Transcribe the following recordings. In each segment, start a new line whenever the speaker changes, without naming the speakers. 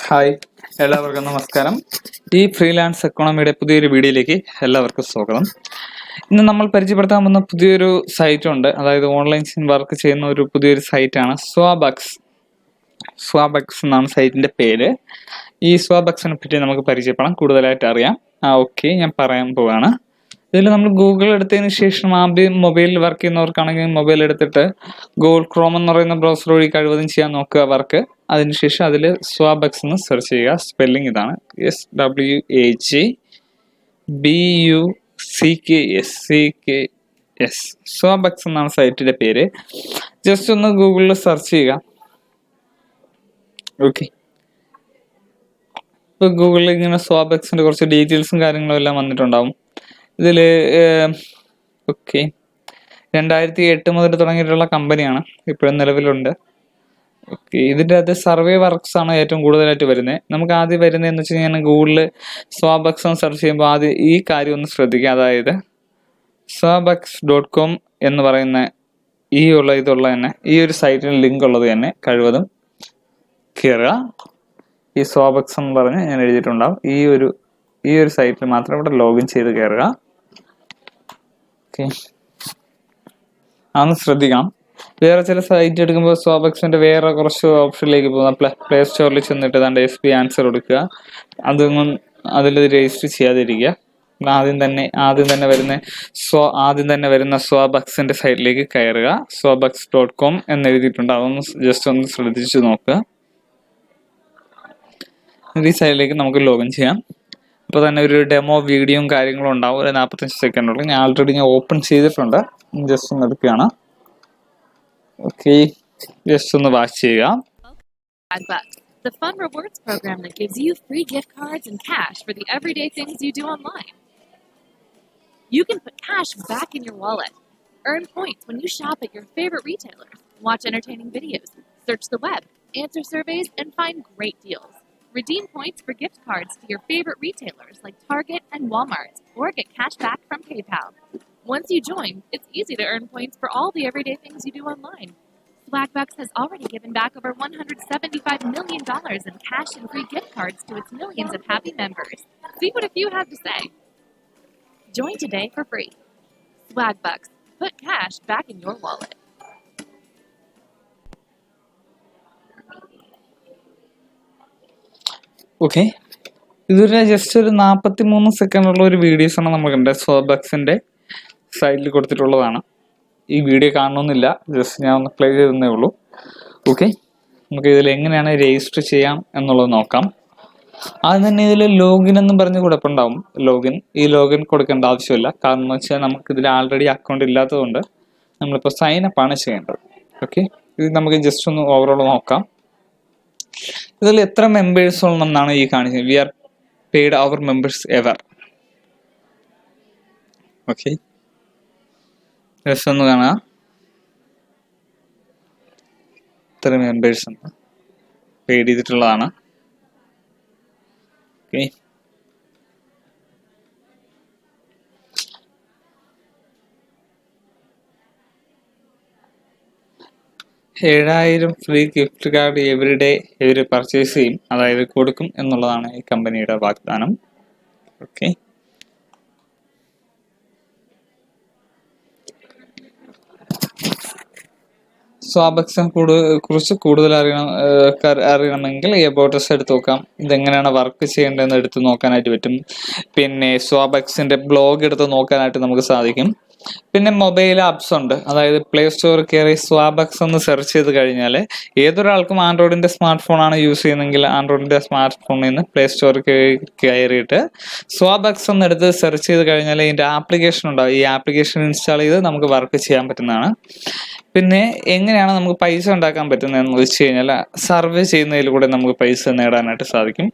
Hi, എല്ലാവർക്കും നമസ്കാരം. ഈ ഫ്രീലാൻസ് എക്കോണമിയുടെ പുതിയൊരു വീഡിയോയിലേക്ക് എല്ലാവർക്കും സ്വാഗതം. ഇന്ന് നമ്മൾ പരിചയപ്പെടുത്താൻ പോകുന്ന പുതിയൊരു സൈറ്റ് ഉണ്ട്. അതായത് ഓൺലൈൻ വർക്ക് ചെയ്യുന്ന ഒരു പുതിയൊരു സൈറ്റാണ് സ്വാബക്സ്. സ്വാബക്സ് എന്നാണ് സൈറ്റിന്റെ പേര്. ഈ സ്വാബക്സിനെ പറ്റി നമുക്ക് പരിചയപ്പെടാം, കൂടുതലായിട്ട് അറിയാം. ഓക്കെ, ഞാൻ പറയാൻ പോവാണ്. ഇതിൽ നമ്മൾ ഗൂഗിൾ എടുത്തതിന് ശേഷം ആദ്യം മൊബൈലിൽ വർക്ക് ചെയ്യുന്നവർക്കാണെങ്കിൽ മൊബൈൽ എടുത്തിട്ട് ഗൂഗിൾ ക്രോം എന്ന് പറയുന്ന ബ്രൗസർ വഴി കഴിവതും ചെയ്യാൻ നോക്കുക വർക്ക്. അതിനുശേഷം അതിൽ സ്വാബക്സ് എന്ന് സെർച്ച് ചെയ്യുക. സ്പെല്ലിംഗ് ഇതാണ്: SWAGBUCKS. സ്വാബക്സ് എന്നാണ് സൈറ്റിന്റെ പേര്. ജസ്റ്റ് ഒന്ന് ഗൂഗിളിൽ സെർച്ച് ചെയ്യുക. ഓക്കെ, ഇപ്പൊ ഗൂഗിളിൽ ഇങ്ങനെ സ്വാബക്സിന്റെ കുറച്ച് ഡീറ്റെയിൽസും കാര്യങ്ങളും എല്ലാം വന്നിട്ടുണ്ടാവും. ഇതിൽ ഓക്കെ 2008 മുതൽ തുടങ്ങിയിട്ടുള്ള കമ്പനിയാണ്, ഇപ്പോഴും നിലവിലുണ്ട്. ഓക്കെ, ഇതിൻ്റെ അത് സർവേ വർക്ക്സ് ആണ് ഏറ്റവും കൂടുതലായിട്ട് വരുന്നത്. നമുക്ക് ആദ്യം വരുന്നതെന്ന് വെച്ച് കഴിഞ്ഞാൽ ഗൂഗിളിൽ സ്വാബക്സ് എന്ന് സെർച്ച് ചെയ്യുമ്പോൾ ആദ്യം ഈ കാര്യം ഒന്ന് ശ്രദ്ധിക്കുക. അതായത് swabux.com എന്ന് പറയുന്ന ഇതുള്ള തന്നെ ഈ ഒരു സൈറ്റിന് ലിങ്ക് ഉള്ളത് തന്നെ കഴിവതും കയറുക. ഈ സ്വാബക്സ് എന്ന് പറഞ്ഞ് ഞാൻ എഴുതിയിട്ടുണ്ടാവും. ഈ ഒരു സൈറ്റിൽ മാത്രം ഇവിടെ ലോഗിൻ ചെയ്ത് കയറുക. ഓക്കെ, അതൊന്ന് ശ്രദ്ധിക്കണം. വേറെ ചില സൈറ്റ് എടുക്കുമ്പോൾ സ്വാബക്സിന്റെ വേറെ കുറച്ച് ഓപ്ഷനിലേക്ക് പോകുന്ന പ്ലേ സ്റ്റോറിൽ ചെന്നിട്ട് താണ്ട് SP ആൻസർ കൊടുക്കുക. അതൊന്നും അതിൽ രജിസ്റ്റർ ചെയ്യാതിരിക്കുക. ആദ്യം തന്നെ വരുന്ന സ്വാബക്സിന്റെ സൈറ്റിലേക്ക് കയറുക. swabux.com എന്ന് എഴുതിയിട്ടുണ്ട്, അതൊന്ന് ജസ്റ്റ് ഒന്ന് ശ്രദ്ധിച്ചു നോക്കുക. ഈ സൈറ്റിലേക്ക് നമുക്ക് ലോഗിൻ ചെയ്യാം. അപ്പോൾ തന്നെ ഒരു ഡെമോ വീഡിയോയും കാര്യങ്ങളും ഉണ്ടാവും, ഒരു 45 സെക്കൻഡുള്ള. ഞാൻ ഓൾറെഡി ഓപ്പൺ ചെയ്തിട്ടുണ്ട്, ജസ്റ്റ് ഒന്ന് എടുക്കുകയാണ്. ഓക്കെ, ജസ്റ്റ് ഒന്ന് വാച്ച് ചെയ്യുക.
The fun rewards program that gives you free gift cards and cash for the everyday things you do online. You can put cash back in your wallet, earn points when you shop at your favorite retailers, watch entertaining videos, search the web, answer surveys, and find great deals. Redeem points for gift cards to your favorite retailers like Target and Walmart, or get cash back from PayPal. Once you join, it's easy to earn points for all the everyday things you do online. Swagbucks has already given back over $175 million in cash and free gift cards to its millions of happy members. See what a few have to say. Join today for free. Swagbucks. Put cash back in your wallet.
Okay, ഇതൊരു just ഒരു 43 സെക്കൻഡുള്ള ഒരു വീഡിയോസാണ് നമ്മൾ കണ്ടത്. സ്വാബക്സിന്റെ സൈറ്റിൽ കൊടുത്തിട്ടുള്ളതാണ്. ഈ video കാണണമെന്നില്ല, just ഞാൻ ഒന്ന് പ്ലേ ചെയ്തേ ഉള്ളൂ. ഓക്കെ, നമുക്ക് ഇതിൽ എങ്ങനെയാണ് രജിസ്റ്റർ ചെയ്യാം എന്നുള്ളത് നോക്കാം. ആദ്യം തന്നെ ഇതിൽ ലോഗിൻ എന്ന് പറഞ്ഞ് കുഴപ്പമുണ്ടാവും. ലോഗിൻ കൊടുക്കേണ്ട ആവശ്യമില്ല. കാരണം എന്ന് വെച്ചാൽ നമുക്ക് ഇതിൽ ആൾറെഡി അക്കൗണ്ട് ഇല്ലാത്തതുകൊണ്ട് നമ്മളിപ്പോൾ സൈൻ അപ്പ് ആണ് ചെയ്യേണ്ടത്. ഓക്കെ, ഇത് നമുക്ക് ജസ്റ്റ് ഒന്ന് ഓവറോൾ നോക്കാം. ഇതിൽ എത്ര മെമ്പേഴ്സ് ഉള്ളതെന്നാണ് ഈ കാണിച്ചത്. We are paid our members ever. Okay, just ഒന്ന് കാണാം എത്ര മെമ്പേഴ്സ് എന്ന് പെയ്ഡ് ചെയ്തിട്ടുള്ളതാണ്. Okay, $7,000 free gift card everyday ഇവർ പർച്ചേസ് ചെയ്യും, അതായത് കൊടുക്കും എന്നുള്ളതാണ് ഈ കമ്പനിയുടെ വാഗ്ദാനം. ഓക്കെ, സ്വാബക്സിനെ കുറിച്ച് കൂടുതൽ അറിയണമെങ്കിൽ എബൌട്ട് അസ് എടുത്ത് നോക്കാം. ഇതെങ്ങനെയാണ് വർക്ക് ചെയ്യേണ്ടതെന്ന് എടുത്ത് നോക്കാനായിട്ട് പറ്റും. പിന്നെ സ്വാബക്സിന്റെ ബ്ലോഗ് എടുത്ത് നോക്കാനായിട്ട് നമുക്ക് സാധിക്കും. പിന്നെ മൊബൈൽ ആപ്സ് ഉണ്ട്. അതായത് പ്ലേ സ്റ്റോറിൽ കയറി സ്വാബക്സ് എന്ന് സെർച്ച് ചെയ്ത് കഴിഞ്ഞാൽ ഏതൊരാൾക്കും ആൻഡ്രോയിഡിന്റെ സ്മാർട്ട് ഫോൺ ആണ് യൂസ് ചെയ്യുന്നതെങ്കിൽ ആൻഡ്രോയിഡിന്റെ സ്മാർട്ട് ഫോണിൽ നിന്ന് പ്ലേ സ്റ്റോറിൽ കയറിയിട്ട് സ്വാബക്സ് എന്ന് എടുത്ത് സെർച്ച് ചെയ്ത് കഴിഞ്ഞാൽ ഇതിന്റെ ആപ്ലിക്കേഷൻ ഉണ്ടാവും. ഈ ആപ്ലിക്കേഷൻ ഇൻസ്റ്റാൾ ചെയ്ത് നമുക്ക് വർക്ക് ചെയ്യാൻ പറ്റുന്നതാണ്. പിന്നെ എങ്ങനെയാണ് നമുക്ക് പൈസ ഉണ്ടാക്കാൻ പറ്റുന്നതെന്ന് വെച്ച് കഴിഞ്ഞാൽ സർവേ ചെയ്യുന്നതിലൂടെ നമുക്ക് പൈസ നേടാനായിട്ട് സാധിക്കും.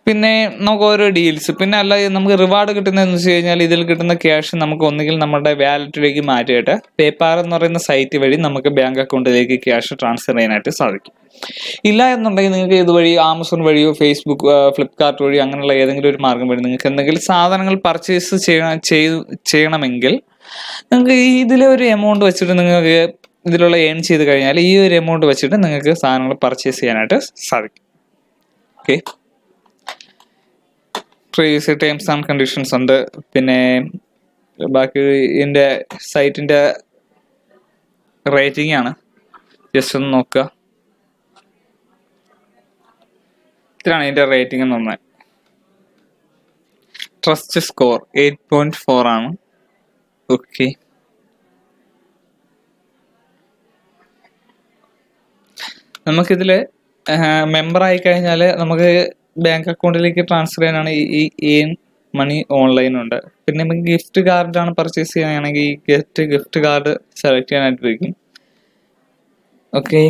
പിന്നെ നമുക്ക് ഓരോ ഡീൽസ്, പിന്നെ അല്ലാതെ നമുക്ക് റിവാർഡ് കിട്ടുന്നതെന്ന് വെച്ച് കഴിഞ്ഞാൽ ഇതിൽ കിട്ടുന്ന ക്യാഷ് നമുക്ക് ഒന്നുകിൽ നമ്മുടെ വാലറ്റിലേക്ക് മാറ്റിയിട്ട് പേപ്പാൽ എന്ന് പറയുന്ന സൈറ്റ് വഴി നമുക്ക് ബാങ്ക് അക്കൗണ്ടിലേക്ക് ക്യാഷ് ട്രാൻസ്ഫർ ചെയ്യാനായിട്ട് സാധിക്കും. ഇല്ല എന്നുണ്ടെങ്കിൽ നിങ്ങൾക്ക് ഇതുവഴി ആമസോൺ വഴിയോ ഫേസ്ബുക്ക്, ഫ്ലിപ്കാർട്ട് വഴി അങ്ങനെയുള്ള ഏതെങ്കിലും ഒരു മാർഗം വഴി നിങ്ങൾക്ക് എന്തെങ്കിലും സാധനങ്ങൾ പർച്ചേസ് ചെയ്യണമെങ്കിൽ നിങ്ങൾക്ക് ഇതിലെ ഒരു എമൗണ്ട് വെച്ചിട്ട് നിങ്ങൾക്ക് ഇതിലുള്ള ഏൺ ചെയ്ത് കഴിഞ്ഞാൽ ഈ ഒരു എമൗണ്ട് വെച്ചിട്ട് നിങ്ങൾക്ക് സാധനങ്ങൾ പർച്ചേസ് ചെയ്യാനായിട്ട് സാധിക്കും. Okay, previous terms and conditions ഉണ്ട്. പിന്നെ ബാക്കി ഇതിൻ്റെ സൈറ്റിൻ്റെ റേറ്റിംഗ് ആണ്, ജസ്റ്റ് ഒന്ന് നോക്കുക. ഇത്രയാണ് ഇതിൻ്റെ റേറ്റിംഗ് എന്ന് പറഞ്ഞാൽ. ട്രസ്റ്റ് സ്കോർ 8.4 ആണ്. ഓക്കെ, നമുക്കിതിൽ മെമ്പർ ആയി കഴിഞ്ഞാൽ നമുക്ക് ബാങ്ക് അക്കൗണ്ടിലേക്ക് ട്രാൻസ്ഫർ ചെയ്യാനാണ് ഈ മണി ഓൺലൈൻ ഉണ്ട്. പിന്നെ നമുക്ക് ഗിഫ്റ്റ് കാർഡാണ് പർച്ചേസ് ചെയ്യാനാണെങ്കിൽ ഈ ഗിഫ്റ്റ് കാർഡ് സെലക്ട് ചെയ്യാനായിട്ടിരിക്കും. ഓക്കെ,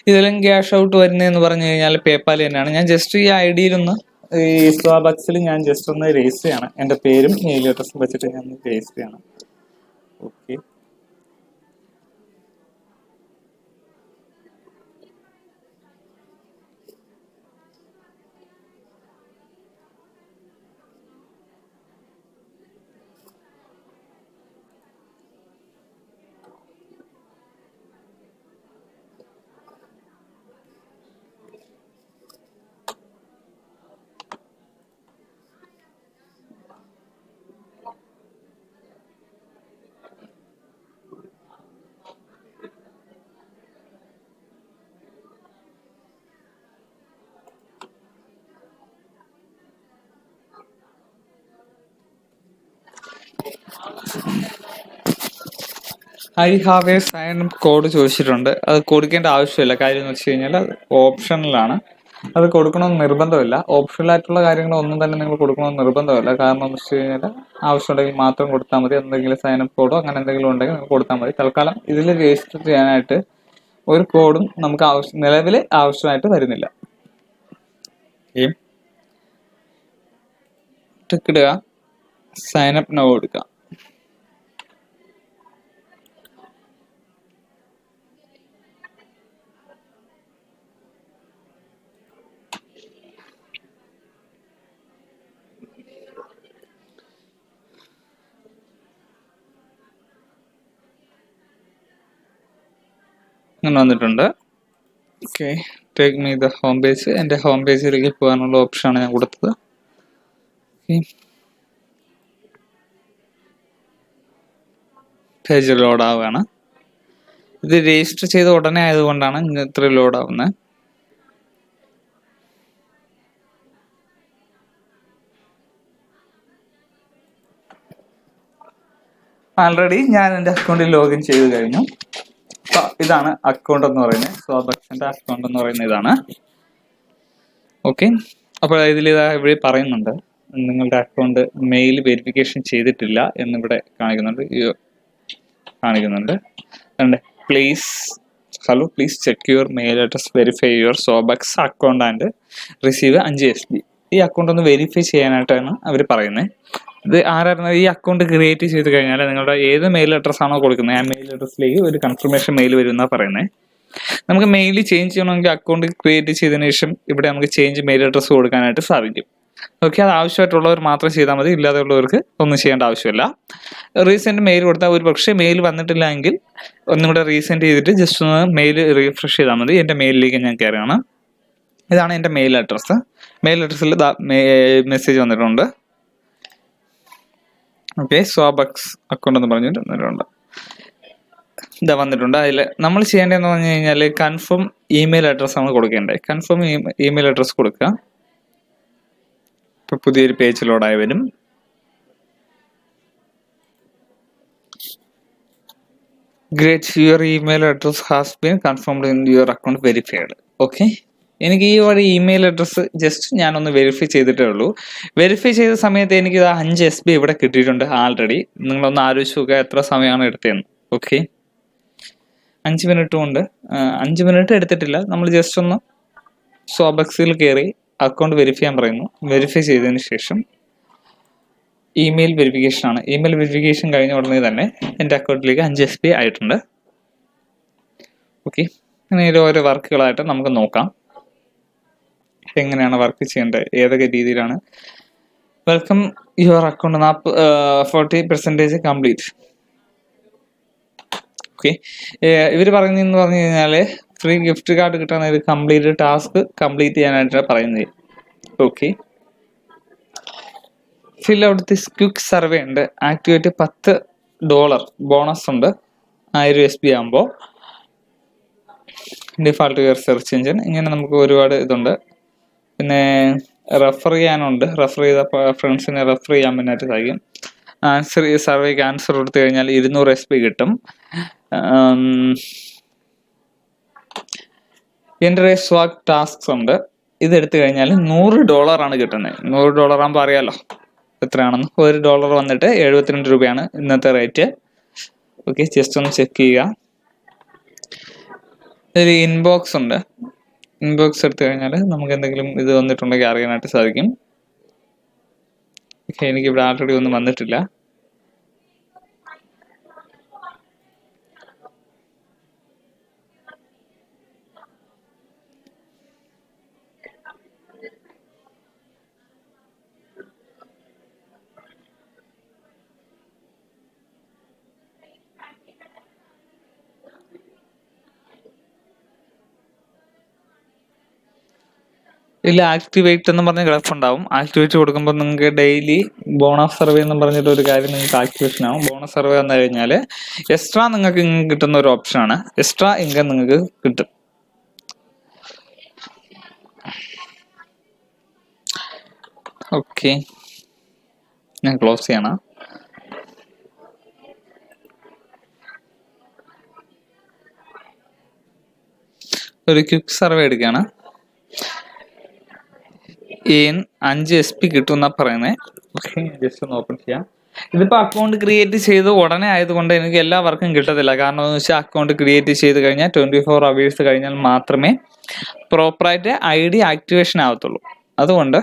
ഇതിലും ക്യാഷ് ഔട്ട് വരുന്നതെന്ന് പറഞ്ഞു കഴിഞ്ഞാൽ പേപ്പാൽ തന്നെയാണ്. ഞാൻ ജസ്റ്റ് ഈ ഐഡിയിലൊന്ന് ഈ സ്വാബക്സിൽ ഞാൻ ജസ്റ്റ് ഒന്ന് രജിസ്റ്റർ ചെയ്യാണ്. എൻ്റെ പേരും മെയിൽ അഡ്രസ്സും വെച്ചിട്ട് ഞാൻ ഒന്ന് രജിസ്റ്റർ ചെയ്യണം. Okay, I have a sign code ചോദിച്ചിട്ടുണ്ട്. അത് കൊടുക്കേണ്ട ആവശ്യമില്ല. കാര്യം എന്ന് വെച്ച് കഴിഞ്ഞാൽ അത് ഓപ്ഷണലാണ്. അത് കൊടുക്കണമെന്ന് നിർബന്ധമില്ല. ഓപ്ഷണലായിട്ടുള്ള കാര്യങ്ങളൊന്നും തന്നെ നിങ്ങൾ കൊടുക്കണമെന്ന് നിർബന്ധമില്ല. കാരണം എന്ന് വെച്ച് കഴിഞ്ഞാൽ ആവശ്യമുണ്ടെങ്കിൽ മാത്രം കൊടുത്താൽ മതി. എന്തെങ്കിലും സൈനപ്പ് കോഡോ അങ്ങനെ എന്തെങ്കിലും ഉണ്ടെങ്കിൽ നിങ്ങൾ കൊടുത്താൽ മതി. തൽക്കാലം ഇതിൽ രജിസ്റ്റർ ചെയ്യാനായിട്ട് ഒരു കോഡും നമുക്ക് നിലവിൽ ആവശ്യമായിട്ട് വരുന്നില്ല. ടിക്ക് ഇടുക, സൈനപ്പ് നോ കൊടുക്കുക. അങ്ങനെ വന്നിട്ടുണ്ട്. Okay, take me the home page. എൻ്റെ ഹോം പേജിലേക്ക് പോകാനുള്ള ഓപ്ഷനാണ് ഞാൻ കൊടുത്തത്. പേജ് ലോഡ് ആവുകയാണ്. ഇത് രജിസ്റ്റർ ചെയ്ത ഉടനെ ആയതുകൊണ്ടാണ് ഇത്ര ലോഡ് ആവുന്നത്. ആൾറെഡി ഞാൻ എൻ്റെ അക്കൗണ്ടിൽ ലോഗിൻ ചെയ്ത് കഴിഞ്ഞു. ഇതാണ് അക്കൗണ്ട് എന്ന് പറയുന്നത്. സ്വാബക്സിന്റെ അക്കൗണ്ട് എന്ന് പറയുന്നത് ഇതാണ്. ഓക്കെ, അപ്പോൾ ഇതിൽ ഇവിടെ പറയുന്നുണ്ട് നിങ്ങളുടെ അക്കൗണ്ട് മെയിൽ വെരിഫിക്കേഷൻ ചെയ്തിട്ടില്ല എന്നിവിടെ കാണിക്കുന്നുണ്ട്. Please check your mail address, verify your Swagbucks account and receive 5 SB. ഈ അക്കൗണ്ട് ഒന്ന് വെരിഫൈ ചെയ്യാനായിട്ടാണ് അവർ പറയുന്നത്. ഇത് ആരായിരുന്നു ഈ അക്കൗണ്ട് ക്രിയേറ്റ് ചെയ്ത് കഴിഞ്ഞാൽ നിങ്ങളുടെ ഏത് മെയിൽ അഡ്രസ് ആണോ കൊടുക്കുന്നത് ആ മെയിൽ അഡ്രസ്സിലേക്ക് ഒരു കൺഫർമേഷൻ മെയിൽ വരും എന്നാണ് പറയുന്നത്. നമുക്ക് മെയിൽ ചേഞ്ച് ചെയ്യണമെങ്കിൽ അക്കൗണ്ട് ക്രിയേറ്റ് ചെയ്തതിനു ശേഷം ഇവിടെ നമുക്ക് ചേഞ്ച് മെയിൽ അഡ്രസ്സ് കൊടുക്കാനായിട്ട് സാധിക്കും. ഓക്കെ, അത് ആവശ്യമായിട്ടുള്ളവർ മാത്രം ചെയ്താൽ മതി. ഇല്ലാതെയുള്ളവർക്ക് ഒന്നും ചെയ്യേണ്ട ആവശ്യമില്ല. റീസെന്റ് മെയിൽ കൊടുത്താൽ ഒരു പക്ഷേ മെയിൽ വന്നിട്ടില്ല എങ്കിൽ ഒന്നും കൂടെ റീസെന്റ് ചെയ്തിട്ട് ജസ്റ്റ് ഒന്ന് മെയിൽ റീഫ്രഷ് ചെയ്താൽ മതി. എൻ്റെ മെയിലിലേക്ക് ഞാൻ കയറുകയാണ്. ഇതാണ് എൻ്റെ മെയിൽ അഡ്രസ്സ്. മെയിൽ അഡ്രസ്സിൽ മെസ്സേജ് വന്നിട്ടുണ്ട്. ഓക്കെ, സ്വാബക്സ് അക്കൗണ്ട് എന്ന് പറഞ്ഞിട്ട് വന്നിട്ടുണ്ട്. ഇതാ വന്നിട്ടുണ്ട്. അതിൽ നമ്മൾ ചെയ്യേണ്ടതെന്ന് പറഞ്ഞു കഴിഞ്ഞാൽ കൺഫേം ഇമെയിൽ അഡ്രസ്സ് ആണ് കൊടുക്കേണ്ടത്. കൺഫേം ഇമെയിൽ അഡ്രസ്സ് കൊടുക്കുക. ഇപ്പൊ പുതിയൊരു പേജ് ലോഡായി വരും. Great, your email address has been confirmed in your account verified. Okay, എനിക്ക് ഈ വഴി ഇമെയിൽ അഡ്രസ്സ് ജസ്റ്റ് ഞാനൊന്ന് വെരിഫൈ ചെയ്തിട്ടേ ഉള്ളൂ. വെരിഫൈ ചെയ്ത സമയത്ത് എനിക്ക് 5 SB ഇവിടെ കിട്ടിയിട്ടുണ്ട് ആൾറെഡി. നിങ്ങളൊന്ന് ആലോചിച്ച് നോക്കുക എത്ര സമയമാണ് എടുത്തതെന്ന്. ഓക്കെ, 5 മിനിറ്റ് കൊണ്ട് 5 മിനിറ്റ് എടുത്തിട്ടില്ല. നമ്മൾ ജസ്റ്റ് ഒന്ന് സ്വാബക്സിൽ കയറി അക്കൗണ്ട് വെരിഫൈ ചെയ്യാൻ പറയുന്നു. വെരിഫൈ ചെയ്തതിന് ശേഷം ഇമെയിൽ വെരിഫിക്കേഷൻ ആണ്. ഇമെയിൽ വെരിഫിക്കേഷൻ കഴിഞ്ഞ ഉടനെ തന്നെ എൻ്റെ അക്കൗണ്ടിലേക്ക് 5 SB ആയിട്ടുണ്ട്. ഓക്കെ, അങ്ങനെ ഓരോ വർക്കുകളായിട്ട് നമുക്ക് നോക്കാം എങ്ങനെയാണ് വർക്ക് ചെയ്യേണ്ടത്, ഏതൊക്കെ രീതിയിലാണ്. Welcome your account 40% complete. Okay. ഇവർ പറയുന്നതെന്ന് പറഞ്ഞു കഴിഞ്ഞാൽ ഫ്രീ ഗിഫ്റ്റ് കാർഡ് കിട്ടാൻ ഒരു കംപ്ലീറ്റ് ടാസ്ക് കംപ്ലീറ്റ് ചെയ്യാനായിട്ടാണ് പറയുന്നത്. Okay. Fill out this quick survey ഉണ്ട്. ആക്ടിവേറ്റ് $10 ബോണസ് ഉണ്ട് 1000 SB ആകുമ്പോൾ. Default your search engine. ഇങ്ങനെ നമുക്ക് ഒരുപാട് ഇതുണ്ട്. പിന്നെ റെഫർ ചെയ്യാനുണ്ട്. റെഫർ ചെയ്ത ഫ്രണ്ട്സിനെ റെഫർ ചെയ്യാൻ വേണ്ടിയിട്ട് സാധിക്കും. ആൻസർ ഈ സർവേക്ക് ആൻസർ കൊടുത്തു കഴിഞ്ഞാൽ 200 SB കിട്ടും. എൻ്റെ സ്വാഗ് ടാസ്ക്സ് ഉണ്ട്. ഇതെടുത്തു കഴിഞ്ഞാൽ $100 ആണ് കിട്ടുന്നത്. $100 ആകുമ്പോൾ അറിയാലോ എത്രയാണെന്ന്. $1 വന്നിട്ട് 72 രൂപയാണ് ഇന്നത്തെ റേറ്റ്. ഓക്കെ, ജസ്റ്റ് ഒന്ന് ചെക്ക് ചെയ്യുക. ഒരു ഇൻബോക്സ് ഉണ്ട്. ഇൻബോക്സ് എടുത്തു കഴിഞ്ഞാൽ നമുക്ക് എന്തെങ്കിലും ഇത് വന്നിട്ടുണ്ടെങ്കിൽ അറിയാനായിട്ട് സാധിക്കും. ഓക്കെ, എനിക്കിവിടെ ആൾറെഡി ഒന്നും വന്നിട്ടില്ല. ഇതിൽ ആക്ടിവേറ്റ് എന്ന് പറഞ്ഞ ഗ്രാഫ് ഉണ്ടാവും. ആക്ടിവേറ്റ് കൊടുക്കുമ്പോൾ നിങ്ങൾക്ക് ഡെയിലി ബോണസ് സർവേ എന്ന് പറഞ്ഞിട്ട് ഒരു കാര്യം നിങ്ങൾക്ക് ആക്ടിവേഷൻ ആവും. ബോണസ് സർവേ വന്നു കഴിഞ്ഞാൽ എക്സ്ട്രാ നിങ്ങൾക്ക് കിട്ടുന്ന ഒരു ഓപ്ഷനാണ്. എക്സ്ട്രാ ഇൻകം നിങ്ങൾക്ക് കിട്ടും. ഓക്കെ, ഞാൻ ക്ലോസ് ചെയ്യണം. ഒരു ക്വിക്ക് സർവേ എടുക്കുകയാണ്. 5 SP കിട്ടും എന്നാ പറയുന്നത്. ഓക്കെ, ജസ്റ്റ് ഒന്ന് ഓപ്പൺ ചെയ്യാം. ഇതിപ്പോൾ അക്കൗണ്ട് ക്രിയേറ്റ് ചെയ്ത് ഉടനെ ആയതുകൊണ്ട് എനിക്ക് എല്ലാ വർക്കും കിട്ടത്തില്ല. കാരണം എന്ന് വെച്ചാൽ അക്കൗണ്ട് ക്രിയേറ്റ് ചെയ്ത് കഴിഞ്ഞാൽ 24 hours കഴിഞ്ഞാൽ മാത്രമേ പ്രോപ്പറായിട്ട് ID ആക്ടിവേഷൻ ആവത്തുള്ളൂ. അതുകൊണ്ട്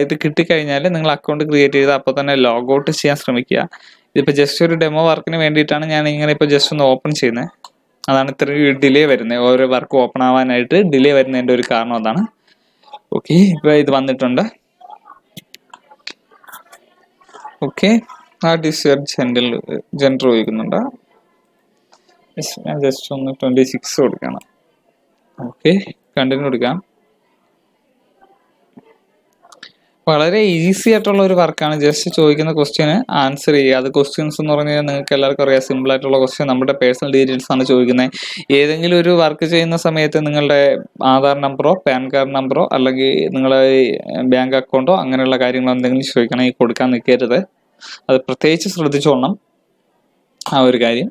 ഇത് കിട്ടിക്കഴിഞ്ഞാൽ നിങ്ങൾ അക്കൗണ്ട് ക്രിയേറ്റ് ചെയ്ത് അപ്പോൾ തന്നെ ലോഗ് ഔട്ട് ചെയ്യാൻ ശ്രമിക്കുക. ഇതിപ്പോൾ ജസ്റ്റ് ഒരു ഡെമോ വർക്കിന് വേണ്ടിയിട്ടാണ് ഞാൻ ഇങ്ങനെ ഇപ്പോൾ ജസ്റ്റ് ഒന്ന് ഓപ്പൺ ചെയ്യുന്നത്. അതാണ് ഇത്രയും ഡിലേ വരുന്നത്. ഓരോ വർക്ക് ഓപ്പൺ ആവാനായിട്ട് ഡിലേ വരുന്നതിൻ്റെ ഒരു കാരണം അതാണ്. ഓക്കെ, ഇപ്പോൾ ഇത് വന്നിട്ടുണ്ട്. ഓക്കെ, ആ ഡിസേർട്ട് ജെൻഡർ ചോദിക്കുന്നുണ്ട്. ഞാൻ ജസ്റ്റ് ഒന്ന് 26 കൊടുക്കണം. ഓക്കെ, കണ്ടിന്യൂ കൊടുക്കാം. വളരെ ഈസി ആയിട്ടുള്ള ഒരു വർക്കാണ്. ജസ്റ്റ് ചോദിക്കുന്ന ക്വസ്റ്റ്യന് ആൻസർ ചെയ്യുക. അത് ക്വസ്റ്റ്യൻസ് എന്ന് പറഞ്ഞു കഴിഞ്ഞാൽ നിങ്ങൾക്ക് എല്ലാവർക്കും അറിയാം, സിമ്പിൾ ആയിട്ടുള്ള ക്വസ്റ്റ്യൻ. നമ്മുടെ പേഴ്സണൽ ഡീറ്റെയിൽസ് ആണ് ചോദിക്കുന്നത്. ഏതെങ്കിലും ഒരു വർക്ക് ചെയ്യുന്ന സമയത്ത് നിങ്ങളുടെ ആധാർ നമ്പറോ പാൻ കാർഡ് നമ്പറോ അല്ലെങ്കിൽ നിങ്ങളെ ബാങ്ക് അക്കൗണ്ടോ അങ്ങനെയുള്ള കാര്യങ്ങളോ എന്തെങ്കിലും ചോദിക്കണമെങ്കിൽ കൊടുക്കാൻ നിൽക്കരുത്. അത് പ്രത്യേകിച്ച് ശ്രദ്ധിച്ചോളണം ആ ഒരു കാര്യം.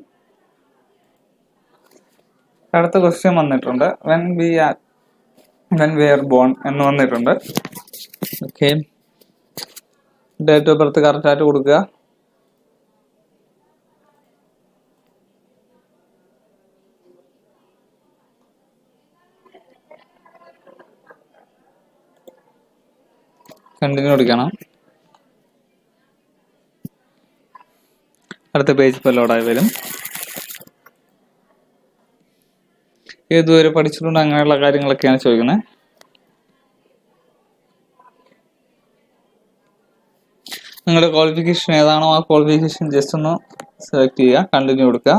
അടുത്ത ക്വസ്റ്റ്യൻ വന്നിട്ടുണ്ട്. വെൻ വി ആർ ബോൺ എന്ന് വന്നിട്ടുണ്ട്. Okay, date of birth correct ആയിട്ട് കൊടുക്കുക. കണ്ടിന്യൂ കൊടുക്കണം. അടുത്ത പേജ് ഇപ്പോൾ ലോഡായി വരും. ഏതുവരെ പഠിച്ചിട്ടുണ്ട് അങ്ങനെയുള്ള കാര്യങ്ങളൊക്കെയാണ് ചോദിക്കുന്നത്. നിങ്ങളുടെ ക്വാളിഫിക്കേഷൻ ഏതാണോ ആ ക്വാളിഫിക്കേഷൻ ജസ്റ്റ് ഒന്ന് സെലക്ട് ചെയ്യുക. കണ്ടിന്യൂ കൊടുക്കുക.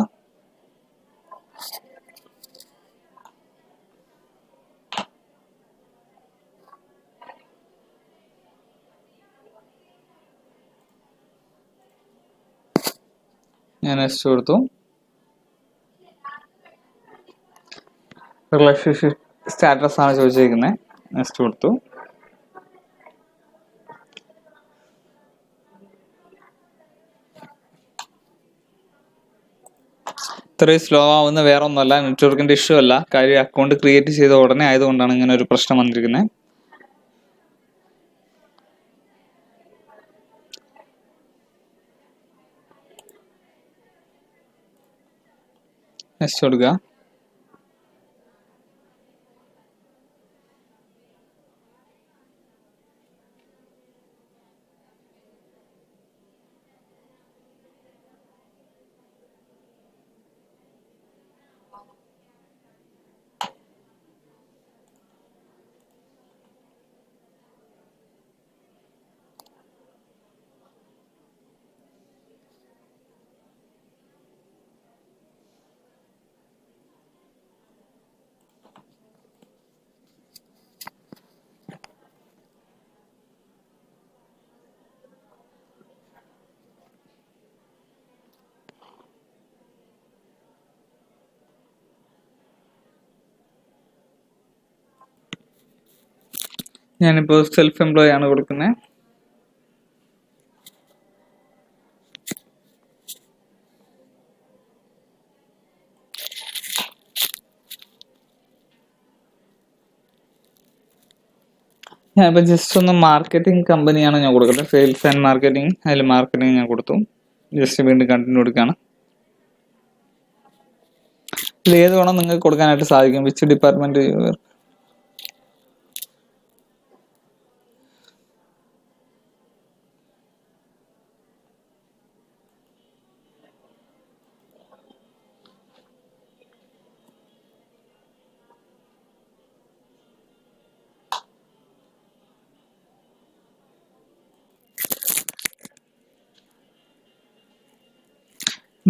ഞാൻ നെക്സ്റ്റ് കൊടുത്തു. റിലേഷൻഷിപ്പ് സ്റ്റാറ്റസ് ആണ് ചോദിച്ചിരിക്കുന്നത്. നെക്സ്റ്റ് കൊടുത്തു. ഇത്രയും സ്ലോ ആവുന്ന വേറെ ഒന്നുമല്ല, നെറ്റ്വർക്കിന്റെ ഇഷ്യൂ അല്ല. കാര്യം അക്കൗണ്ട് ക്രിയേറ്റ് ചെയ്ത ഉടനെ ആയതുകൊണ്ടാണ് ഇങ്ങനെ ഒരു പ്രശ്നം വന്നിരിക്കുന്നത്. നെക്സ്റ്റ് കൊടുക്കുക. ഞാനിപ്പോൾ സെൽഫ് എംപ്ലോയ് ആണ് കൊടുക്കുന്നത്. ഞാനിപ്പോൾ ജസ്റ്റ് ഒന്ന് മാർക്കറ്റിംഗ് കമ്പനിയാണ് ഞാൻ കൊടുക്കുന്നത്, സെയിൽസ് ആൻഡ് മാർക്കറ്റിംഗ്. അതിൽ മാർക്കറ്റിംഗ് ഞാൻ കൊടുത്തു. ജസ്റ്റ് വീണ്ടും കണ്ടിന്യൂ കൊടുക്കുകയാണ്. ഇതിൽ ഏത് വേണം നിങ്ങൾക്ക് കൊടുക്കാനായിട്ട് സാധിക്കും. Which department.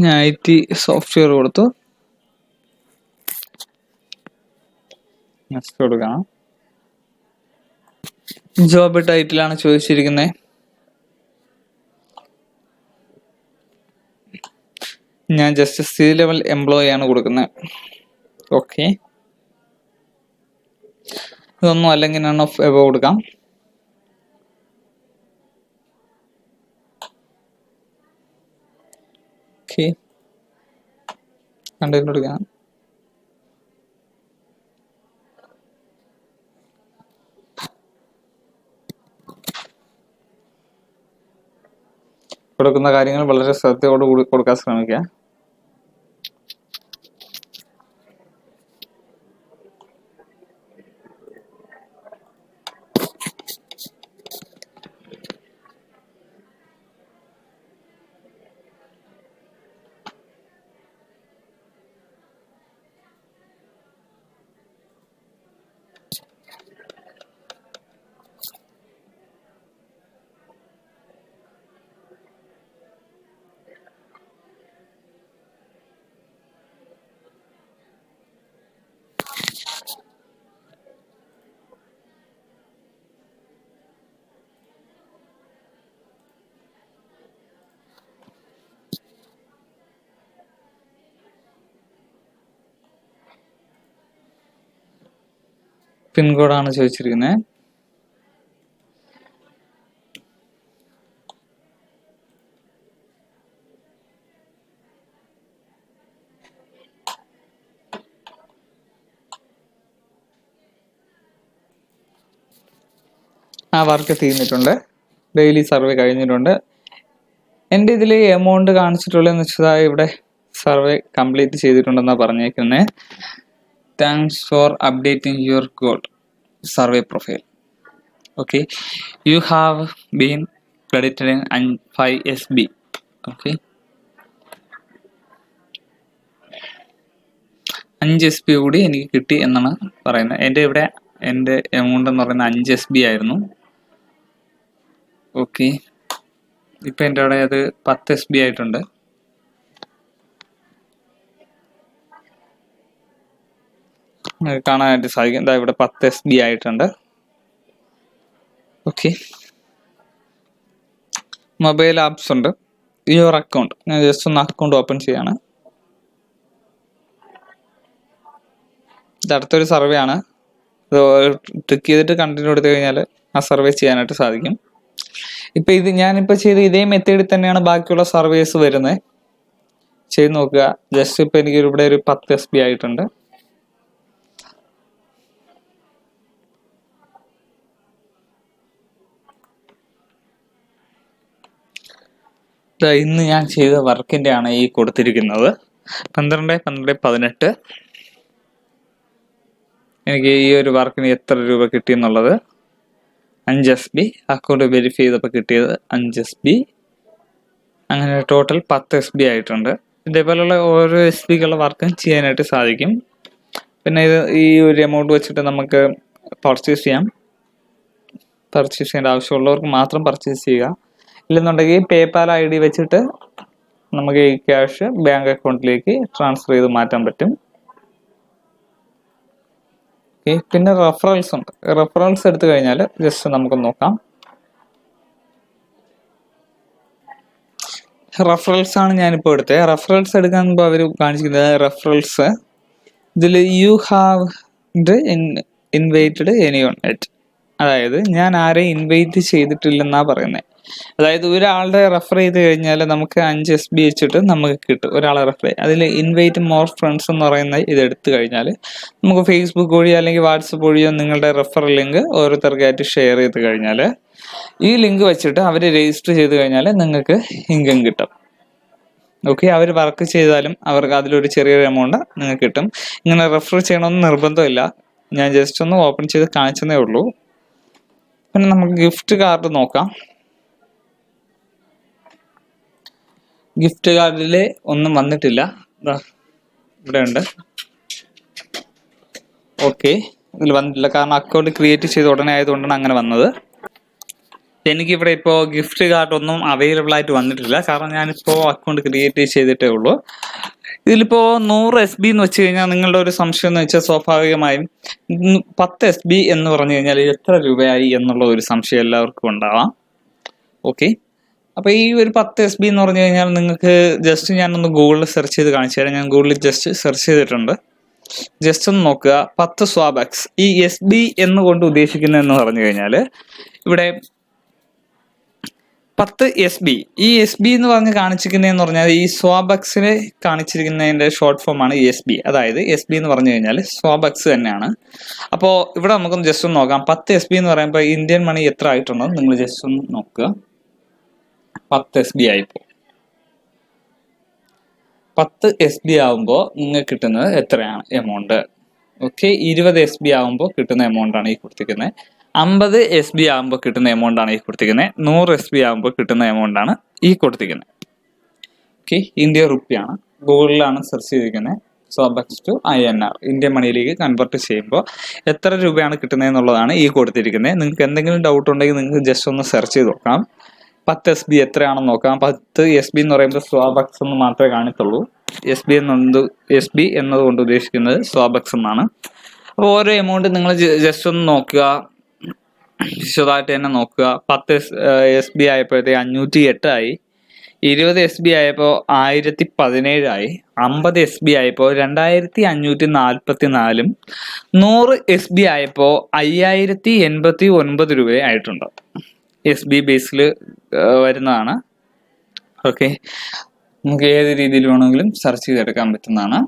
ഞാൻ IT സോഫ്റ്റ്വെയർ കൊടുത്തു. നെക്സ്റ്റ് കൊടുക്കണം. ജോബ് ടൈറ്റിലാണ് ചോദിച്ചിരിക്കുന്നത്. ഞാൻ ജസ്റ്റ് C-level എംപ്ലോയി ആണ് കൊടുക്കുന്നത്. ഓക്കെ, ഇതൊന്നും അല്ലെങ്കിൽ നൺ ഓഫ് എബോ കൊടുക്കാം. ഓക്കെ, കണ്ടിന്യൂ കൊടുക്കാം. കൊടുക്കുന്ന കാര്യങ്ങൾ വളരെ ശ്രദ്ധയോടുകൂടി കൊടുക്കാൻ ശ്രമിക്കുക. പിൻകോഡാണ് ചോദിച്ചിരിക്കുന്നത്. ആ വർക്ക് തീർന്നിട്ടുണ്ട്. ഡെയിലി സർവേ കഴിഞ്ഞിട്ടുണ്ട്. എൻ്റെ ഇതിൽ എമൗണ്ട് കാണിച്ചിട്ടുള്ളതെന്ന് വെച്ചാൽ ഇവിടെ സർവേ കംപ്ലീറ്റ് ചെയ്തിട്ടുണ്ടെന്നാണ് പറഞ്ഞേക്കുന്നത്. Thanks for updating your goal survey profile. Okay, you have been credited in 5 SB. Okay, 5 SB കൂടി എനിക്ക് കിട്ടി എന്നാണ് പറയുന്നത്. എൻ്റെ എമൗണ്ട് എന്ന് പറയുന്നത് 5 SB ആയിരുന്നു. ഓക്കെ, ഇപ്പം എൻ്റെ അവിടെ അത് 10 SB ആയിട്ടുണ്ട്. കാണാനായിട്ട് സാധിക്കും. എന്താ ഇവിടെ 10 SB ആയിട്ടുണ്ട്. ഓക്കെ, മൊബൈൽ ആപ്സ് ഉണ്ട്. യുവർ അക്കൗണ്ട്, ഞാൻ ജസ്റ്റ് ഒന്ന് അക്കൗണ്ട് ഓപ്പൺ ചെയ്യാണ്. ഇത് അടുത്തൊരു സർവേ ആണ്. ക്ലിക്ക് ചെയ്തിട്ട് കണ്ടിന്യൂ എടുത്തു കഴിഞ്ഞാൽ ആ സർവേ ചെയ്യാനായിട്ട് സാധിക്കും. ഇപ്പം ഇത് ഞാനിപ്പോൾ ചെയ്ത ഇതേ മെത്തേഡിൽ തന്നെയാണ് ബാക്കിയുള്ള സർവേസ് വരുന്നത്. ചെയ്ത് നോക്കുക. ജസ്റ്റ് ഇപ്പം എനിക്ക് ഇവിടെ ഒരു 10 SB ആയിട്ടുണ്ട്. ഇന്ന് ഞാൻ ചെയ്ത വർക്കിൻ്റെ ആണ് ഈ കൊടുത്തിരിക്കുന്നത്. 12/12/18 എനിക്ക് ഈ ഒരു വർക്കിന് എത്ര രൂപ കിട്ടിയെന്നുള്ളത് 5 SB. അക്കൗണ്ട് വെരിഫൈ ചെയ്തപ്പോൾ കിട്ടിയത് 5 SB. അങ്ങനെ ടോട്ടൽ 10 SB ആയിട്ടുണ്ട്. ഇതേപോലെയുള്ള ഓരോ SBക്കുള്ള വർക്കും ചെയ്യാനായിട്ട് സാധിക്കും. പിന്നെ ഇത് ഈ ഒരു എമൗണ്ട് വെച്ചിട്ട് നമുക്ക് പർച്ചേസ് ചെയ്യാം. പർച്ചേസ് ചെയ്യേണ്ട ആവശ്യമുള്ളവർക്ക് മാത്രം പർച്ചേസ് ചെയ്യുക. ഇല്ലെന്നുണ്ടെങ്കിൽ PayPal ID വെച്ചിട്ട് നമുക്ക് ഈ ക്യാഷ് ബാങ്ക് അക്കൗണ്ടിലേക്ക് ട്രാൻസ്ഫർ ചെയ്ത് മാറ്റാൻ പറ്റും. ഓക്കെ, പിന്നെ റെഫറൽസ് ഉണ്ട്. റെഫറൽസ് എടുത്തു കഴിഞ്ഞാൽ ജസ്റ്റ് നമുക്ക് നോക്കാം. റെഫറൽസ് ആണ് ഞാനിപ്പോൾ എടുത്തത്. റെഫറൽസ് എടുക്കാൻ മുമ്പ് അവർ കാണിച്ചിരിക്കുന്നത് റെഫറൽസ് ഇതിൽ you have invited anyone at അതായത് ഞാൻ ആരെയും ഇൻവൈറ്റ് ചെയ്തിട്ടില്ലെന്നാ പറയുന്നത്. അതായത് ഒരാളുടെ റെഫർ ചെയ്ത് കഴിഞ്ഞാൽ നമുക്ക് 5 SB വെച്ചിട്ട് നമുക്ക് കിട്ടും. ഒരാളെ റെഫർ അതിൽ ഇൻവൈറ്റ് മോർ ഫ്രണ്ട്സ് എന്ന് പറയുന്ന ഇത് എടുത്തു കഴിഞ്ഞാൽ നമുക്ക് ഫേസ്ബുക്ക് വഴിയോ അല്ലെങ്കിൽ വാട്സപ്പ് വഴിയോ നിങ്ങളുടെ റെഫറൽ ലിങ്ക് ഓരോരുത്തർക്കായിട്ട് ഷെയർ ചെയ്ത് കഴിഞ്ഞാൽ ഈ ലിങ്ക് വെച്ചിട്ട് അവർ രജിസ്റ്റർ ചെയ്ത് കഴിഞ്ഞാൽ നിങ്ങൾക്ക് ഇൻകം കിട്ടും. ഓക്കെ, അവർ വർക്ക് ചെയ്താലും അവർക്ക് അതിലൊരു ചെറിയൊരു എമൗണ്ട് നിങ്ങൾക്ക് കിട്ടും. ഇങ്ങനെ റെഫർ ചെയ്യണമെന്ന് നിർബന്ധമില്ല, ഞാൻ ജസ്റ്റ് ഒന്ന് ഓപ്പൺ ചെയ്ത് കാണിച്ചതേ ഉള്ളൂ. പിന്നെ നമുക്ക് ഗിഫ്റ്റ് കാർഡ് നോക്കാം. ഗിഫ്റ്റ് കാർഡിൽ ഒന്നും വന്നിട്ടില്ല, ഇവിടെ ഉണ്ട്. ഓക്കെ, ഇതിൽ വന്നിട്ടില്ല കാരണം അക്കൗണ്ട് ക്രിയേറ്റ് ചെയ്ത ഉടനെ ആയതുകൊണ്ടാണ് അങ്ങനെ വന്നത്. എനിക്കിവിടെ ഇപ്പോൾ ഗിഫ്റ്റ് കാർഡ് ഒന്നും അവൈലബിൾ ആയിട്ട് വന്നിട്ടില്ല, കാരണം ഞാനിപ്പോൾ അക്കൗണ്ട് ക്രിയേറ്റ് ചെയ്തിട്ടേ ഉള്ളൂ. ഇതിലിപ്പോൾ 100 SB എന്ന് വെച്ച് കഴിഞ്ഞാൽ നിങ്ങളുടെ ഒരു സംശയം എന്ന് വെച്ചാൽ സ്വാഭാവികമായും 10 SB എന്ന് പറഞ്ഞു കഴിഞ്ഞാൽ എത്ര രൂപയായി എന്നുള്ള ഒരു സംശയം എല്ലാവർക്കും ഉണ്ടാവാം. ഓക്കെ, അപ്പോൾ ഈ ഒരു 10 SB എന്ന് പറഞ്ഞു കഴിഞ്ഞാൽ നിങ്ങൾക്ക് ജസ്റ്റ് ഞാനൊന്ന് ഗൂഗിളിൽ സെർച്ച് ചെയ്ത് കാണിച്ചു തരാം. ഞാൻ ഗൂഗിളിൽ ജസ്റ്റ് സെർച്ച് ചെയ്തിട്ടുണ്ട്, ജസ്റ്റ് ഒന്ന് നോക്കുക. 10 സ്വാബക്സ്. ഈ SB എന്നുകൊണ്ട് ഉദ്ദേശിക്കുന്നതെന്ന് പറഞ്ഞു കഴിഞ്ഞാൽ ഇവിടെ 10 SB, ഈ SB എന്ന് പറഞ്ഞ് കാണിച്ചിരിക്കുന്നതെന്ന് പറഞ്ഞാൽ ഈ സ്വാബക്സിനെ കാണിച്ചിരിക്കുന്നതിന്റെ ഷോർട്ട് ഫോം ആണ് SB. അതായത് SB എന്ന് പറഞ്ഞു കഴിഞ്ഞാൽ സ്വാബക്സ് തന്നെയാണ്. അപ്പോൾ ഇവിടെ നമുക്കൊന്ന് ജസ്റ്റ് ഒന്ന് നോക്കാം. 10 SB എന്ന് പറയുമ്പോൾ ഇന്ത്യൻ മണി എത്ര ആയിട്ടുണ്ടോ നിങ്ങൾ ജസ്റ്റ് ഒന്ന് നോക്കുക. 10 SB ആയിപ്പോ 10 SB ആവുമ്പോൾ നിങ്ങൾക്ക് കിട്ടുന്നത് എത്രയാണ് എമൗണ്ട്? ഓക്കെ, 20 SB ആവുമ്പോൾ കിട്ടുന്ന എമൗണ്ട് ആണ് ഈ കൊടുത്തിരിക്കുന്നത്. 50 SB ആകുമ്പോൾ കിട്ടുന്ന എമൗണ്ട് ആണ് ഈ കൊടുത്തിരിക്കുന്നത്. 100 SB ആകുമ്പോൾ കിട്ടുന്ന എമൗണ്ട് ആണ് ഈ കൊടുത്തിരിക്കുന്നത്. ഓക്കെ, ഇന്ത്യ റുപ്പിയാണ്, ഗൂഗിളിലാണ് സെർച്ച് ചെയ്തിരിക്കുന്നത്. സ്വാബക്സ് ടു INR ഇന്ത്യൻ മണിയിലേക്ക് കൺവേർട്ട് ചെയ്യുമ്പോൾ എത്ര രൂപയാണ് കിട്ടുന്നത് എന്നുള്ളതാണ് ഈ കൊടുത്തിരിക്കുന്നത്. നിങ്ങൾക്ക് എന്തെങ്കിലും ഡൗട്ട് ഉണ്ടെങ്കിൽ നിങ്ങൾക്ക് ജസ്റ്റ് ഒന്ന് സെർച്ച് ചെയ്ത് നോക്കാം. 10 SB എത്രയാണെന്ന് നോക്കാം. 10 SB എന്ന് പറയുമ്പോൾ സ്വാബക്സ് എന്ന് മാത്രമേ കാണിത്തുള്ളൂ. SB എന്നതുകൊണ്ട് ഉദ്ദേശിക്കുന്നത് സ്വാബക്സ് എന്നാണ്. അപ്പോൾ ഓരോ എമൗണ്ട് നിങ്ങൾ ജസ്റ്റ് ഒന്ന് നോക്കുക, വിശദമായിട്ട് തന്നെ നോക്കുക. 10 SB ആയപ്പോഴത്തേക്ക് 508 ആയി, 20 SB ആയപ്പോൾ 1017 ആയി, 50 SB ആയപ്പോൾ 2544, 100 SB ആയപ്പോൾ 5089 രൂപ ആയിട്ടുണ്ട്. SB ബേസിൽ വരുന്നതാണ്. ഓക്കെ, നമുക്ക് ഏത് രീതിയിൽ വേണമെങ്കിലും സെർച്ച് ചെയ്തെടുക്കാൻ പറ്റുന്നതാണ്.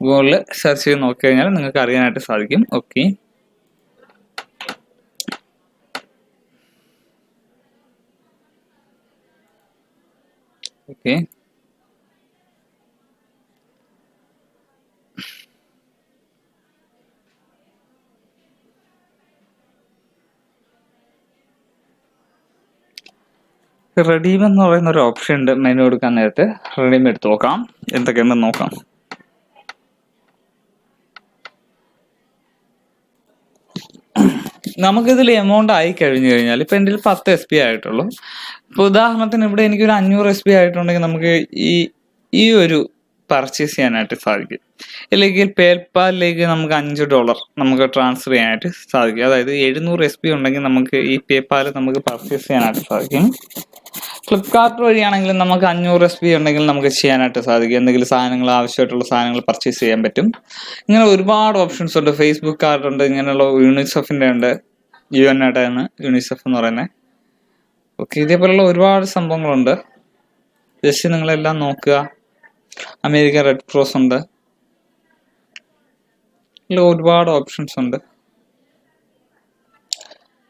ഗൂഗിളിൽ സെർച്ച് ചെയ്ത് നോക്കി കഴിഞ്ഞാൽ നിങ്ങൾക്ക് അറിയാനായിട്ട് സാധിക്കും. ഓക്കെ, ഓക്കെ, റെഡീം എന്ന് പറയുന്ന ഒരു ഓപ്ഷൻ ഉണ്ട് മെനു എടുക്കാൻ നേരത്തെ. റെഡീം എടുത്ത് നോക്കാം, എന്തൊക്കെയുണ്ടെന്ന് നോക്കാം. നമുക്കിതിൽ എമൗണ്ട് ആയി കഴിഞ്ഞു കഴിഞ്ഞാൽ ഇപ്പൊ എൻ്റെ 10 SB ആയിട്ടുള്ളൂ. ഇപ്പൊ ഉദാഹരണത്തിന് ഇവിടെ എനിക്കൊരു 500 SB ആയിട്ടുണ്ടെങ്കിൽ നമുക്ക് ഈ ഒരു പർച്ചേസ് ചെയ്യാനായിട്ട് സാധിക്കും. അല്ലെങ്കിൽ പേപ്പാലിലേക്ക് നമുക്ക് $5 നമുക്ക് ട്രാൻസ്ഫർ ചെയ്യാനായിട്ട് സാധിക്കും. അതായത് 700 SB ഉണ്ടെങ്കിൽ നമുക്ക് ഈ പേപ്പാൽ നമുക്ക് പർച്ചേസ് ചെയ്യാനായിട്ട് സാധിക്കും. ഫ്ലിപ്കാർട്ട് വഴിയാണെങ്കിലും നമുക്ക് 500 SB ഉണ്ടെങ്കിൽ നമുക്ക് ചെയ്യാനായിട്ട് സാധിക്കും. എന്തെങ്കിലും സാധനങ്ങൾ ആവശ്യമായിട്ടുള്ള സാധനങ്ങൾ പർച്ചേസ് ചെയ്യാൻ പറ്റും. ഇങ്ങനെ ഒരുപാട് ഓപ്ഷൻസ് ഉണ്ട്. ഫേസ്ബുക്ക് കാർഡ് ഉണ്ട്, ഇങ്ങനെയുള്ള യൂണിസെഫിന്റെ ഉണ്ട്, UN ആണ് യൂണിസെഫ് എന്ന് പറയുന്നത്. ഓക്കെ, ഇതേപോലുള്ള ഒരുപാട് സംഭവങ്ങളുണ്ട്. ജസ്റ്റ് നിങ്ങളെല്ലാം നോക്കുക. അമേരിക്കൻ റെഡ് ക്രോസ് ഉണ്ട്, ഒരുപാട് ഓപ്ഷൻസ് ഉണ്ട്.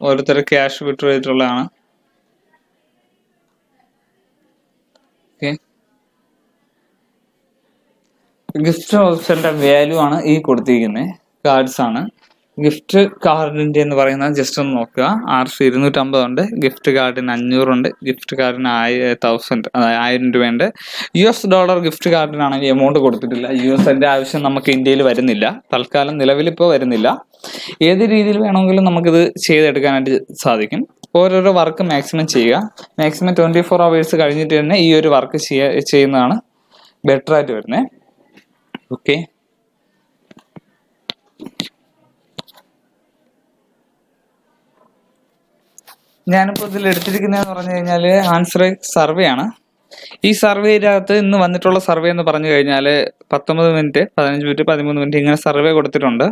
ഓരോരുത്തർ ക്യാഷ് വിഡ്രോ ചെയ്തിട്ടുള്ളതാണ്. ഗിഫ്റ്റ് ഓപ്ഷന്റെ വാല്യൂ ആണ് ഈ കൊടുത്തിരിക്കുന്നത്. കാർഡ്സ് ആണ്. ഗിഫ്റ്റ് കാർഡിന്റെ എന്ന് പറയുന്നത് ജസ്റ്റ് ഒന്ന് നോക്കുക. RC 250 ഉണ്ട്, ഗിഫ്റ്റ് കാർഡിന് 500 ഉണ്ട്, ഗിഫ്റ്റ് കാർഡിന് 1000 രൂപയുണ്ട്. $US ഗിഫ്റ്റ് കാർഡിനാണെങ്കിൽ എമൗണ്ട് കൊടുത്തിട്ടില്ല. USന്റെ ആവശ്യം നമുക്ക് ഇന്ത്യയിൽ വരുന്നില്ല, തൽക്കാലം നിലവിൽ ഇപ്പോൾ വരുന്നില്ല. ഏത് രീതിയിൽ വേണമെങ്കിലും നമുക്കിത് ചെയ്തെടുക്കാനായിട്ട് സാധിക്കും. ഓരോരോ വർക്ക് മാക്സിമം ചെയ്യുക. മാക്സിമം 24 hours കഴിഞ്ഞിട്ട് തന്നെ ഈ ഒരു വർക്ക് ചെയ്യുന്നതാണ് ബെറ്റർ ആയിട്ട് വരുന്നത്. ഓക്കെ, ഞാനിപ്പോൾ ഇതിൽ എടുത്തിരിക്കുന്നതെന്ന് പറഞ്ഞു കഴിഞ്ഞാൽ ആൻസർ സർവേ ആണ്. ഈ സർവേയിനകത്ത് ഇന്ന് വന്നിട്ടുള്ള സർവേ എന്ന് പറഞ്ഞു കഴിഞ്ഞാൽ 19 മിനിറ്റ്, 15 മിനിറ്റ്, 13 മിനിറ്റ് ഇങ്ങനെ സർവേ കൊടുത്തിട്ടുണ്ട്.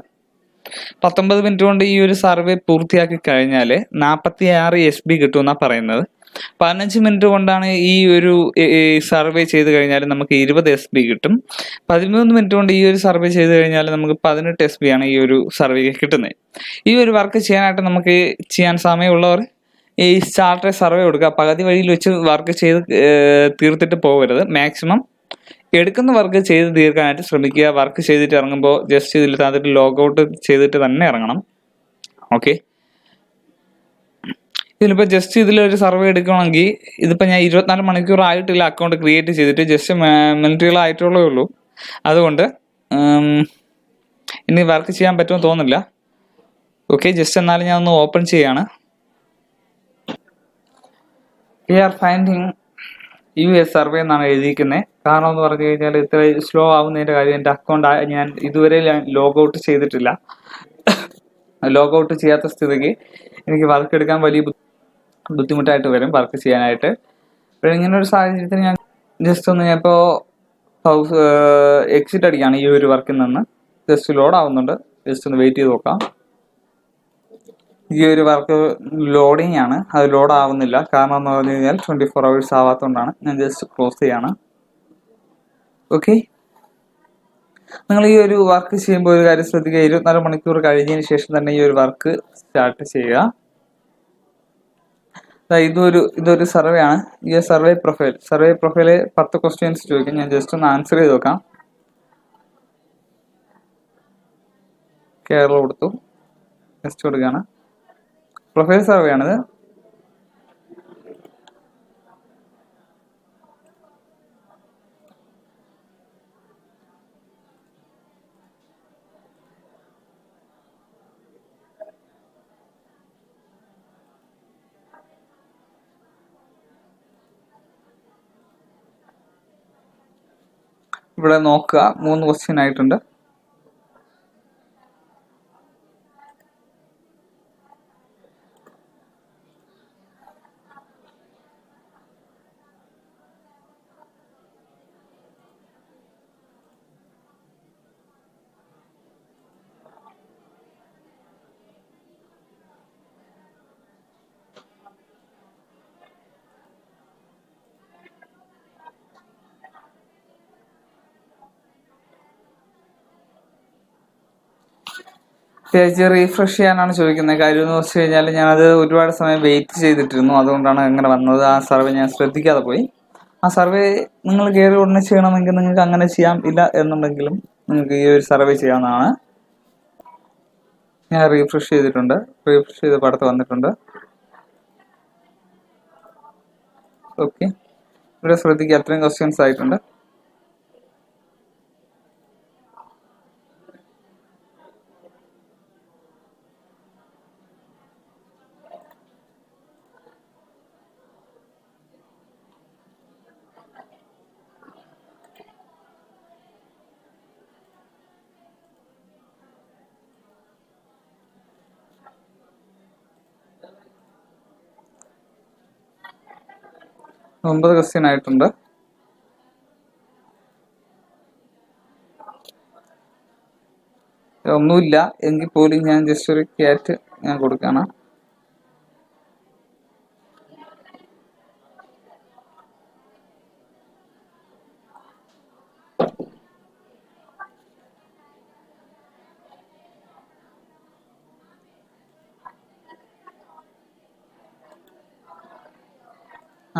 19 മിനിറ്റ് കൊണ്ട് ഈ ഒരു സർവേ പൂർത്തിയാക്കി കഴിഞ്ഞാൽ 46 SB കിട്ടുമെന്നാണ് പറയുന്നത്. 15 മിനിറ്റ് കൊണ്ടാണ് ഈ ഒരു സർവേ ചെയ്ത് കഴിഞ്ഞാൽ നമുക്ക് 20 SB കിട്ടും. 13 മിനിറ്റ് കൊണ്ട് ഈ ഒരു സർവേ ചെയ്ത് കഴിഞ്ഞാൽ നമുക്ക് 18 SB ആണ് ഈ ഒരു സർവേക്ക് കിട്ടുന്നത്. ഈ ഒരു വർക്ക് ചെയ്യാനായിട്ട് നമുക്ക് ചെയ്യാൻ സമയമുള്ളവർ ഈ സ്റ്റാർട്ടർ സർവേ കൊടുക്കുക. പകുതി വഴിയിൽ വെച്ച് വർക്ക് ചെയ്ത് തീർത്തിട്ട് പോകരുത്. മാക്സിമം എടുക്കുന്ന വർക്ക് ചെയ്ത് തീർക്കാനായിട്ട് ശ്രമിക്കുക. വർക്ക് ചെയ്തിട്ട് ഇറങ്ങുമ്പോൾ ജസ്റ്റ് ഇതിൽ താഴെ ലോഗൗട്ട് ചെയ്തിട്ട് തന്നെ ഇറങ്ങണം. ഓക്കെ, ഇതിലിപ്പോൾ ജസ്റ്റ് ഇതിലൊരു സർവേ എടുക്കണമെങ്കിൽ ഇതിപ്പോൾ ഞാൻ 24 മണിക്കൂർ ആയിട്ടില്ല അക്കൗണ്ട് ക്രിയേറ്റ് ചെയ്തിട്ട്, ജസ്റ്റ് മിനിറ്റുകളായിട്ടുള്ളേ ഉള്ളൂ. അതുകൊണ്ട് ഇനി വർക്ക് ചെയ്യാൻ പറ്റുമെന്ന് തോന്നുന്നില്ല. ഓക്കെ, ജസ്റ്റ് എന്നാലും ഞാൻ ഒന്ന് ഓപ്പൺ ചെയ്യാണ്. We are finding US survey എന്നാണ് എഴുതിയിരിക്കുന്നത്. കാരണം എന്ന് പറഞ്ഞു കഴിഞ്ഞാൽ ഇത്ര സ്ലോ ആവുന്നതിൻ്റെ കാര്യം എൻ്റെ അക്കൗണ്ട് ഞാൻ ഇതുവരെ ലോഗൗട്ട് ചെയ്തിട്ടില്ല. ലോഗൗട്ട് ചെയ്യാത്ത സ്ഥിതിക്ക് എനിക്ക് വർക്ക് എടുക്കാൻ വലിയ ബുദ്ധിമുട്ടായിട്ട് വരും വർക്ക് ചെയ്യാനായിട്ട്. അപ്പോൾ ഇങ്ങനെ ഒരു സാഹചര്യത്തിൽ ഞാൻ ജസ്റ്റ് ഒന്ന് ഞാൻ ഇപ്പോൾ എക്സിറ്റ് അടിക്കുകയാണ് ഈ ഒരു വർക്കിൽ നിന്ന്. ജസ്റ്റ് ലോഡ് ആവുന്നുണ്ട്, ജസ്റ്റ് ഒന്ന് വെയിറ്റ് ചെയ്ത് നോക്കാം. ഈ ഒരു വർക്ക് ലോഡിങ് ആണ്, അത് ലോഡ് ആവുന്നില്ല. കാരണം എന്ന് പറഞ്ഞു കഴിഞ്ഞാൽ 24 hours ആവാത്തതുകൊണ്ടാണ്. ഞാൻ ജസ്റ്റ് ക്ലോസ് ചെയ്യാണ്. ഓക്കെ, നിങ്ങൾ ഈ ഒരു വർക്ക് ചെയ്യുമ്പോൾ ഒരു കാര്യം ശ്രദ്ധിക്കുക, 24 മണിക്കൂർ കഴിഞ്ഞതിന് ശേഷം തന്നെ ഈ ഒരു വർക്ക് സ്റ്റാർട്ട് ചെയ്യുക. ഇതൊരു സർവേ ആണ്. ഈ സർവേ പ്രൊഫൈല് 10 ക്വസ്റ്റ്യൻസ് ചോദിക്കും. ഞാൻ ജസ്റ്റ് ഒന്ന് ആൻസർ ചെയ്ത് നോക്കാം. കേരള കൊടുത്തു, നെക്സ്റ്റ് കൊടുക്കുകയാണ്. പ്രൊഫൈൽ സർവേ ആണിത്. ഇവിടെ നോക്കുക, 3 ക്വസ്റ്റ്യൻ ആയിട്ടുണ്ട്. പേജ് റീഫ്രഷ് ചെയ്യാനാണ് ചോദിക്കുന്നത്. കാര്യം എന്ന് വെച്ച് കഴിഞ്ഞാൽ ഞാനത് ഒരുപാട് സമയം വെയിറ്റ് ചെയ്തിട്ടിരുന്നു, അതുകൊണ്ടാണ് അങ്ങനെ വന്നത്. ആ സർവേ ഞാൻ ശ്രദ്ധിക്കാതെ പോയി. ആ സർവേ നിങ്ങൾ കയറി ഉടനെ ചെയ്യണമെങ്കിൽ നിങ്ങൾക്ക് അങ്ങനെ ചെയ്യാം. ഇല്ല എന്നുണ്ടെങ്കിലും നിങ്ങൾക്ക് ഈ ഒരു സർവേ ചെയ്യാവുന്നതാണ്. ഞാൻ റീഫ്രഷ് ചെയ്തിട്ടുണ്ട്, റീഫ്രഷ് ചെയ്ത് പടത്ത് വന്നിട്ടുണ്ട്. ഓക്കെ, ഇവിടെ ശ്രദ്ധിക്കുക, അത്രയും ക്വസ്റ്റ്യൻസ് ആയിട്ടുണ്ട്. ഒമ്പത് ക്വസ്റ്റ്യൻ ആയിട്ടുണ്ട്. ഒന്നുമില്ല എങ്കിൽ പോലും ഞാൻ ജസ്റ്റ് ഒരു ക്യാറ്റ് ഞാൻ കൊടുക്കുകയാണ്.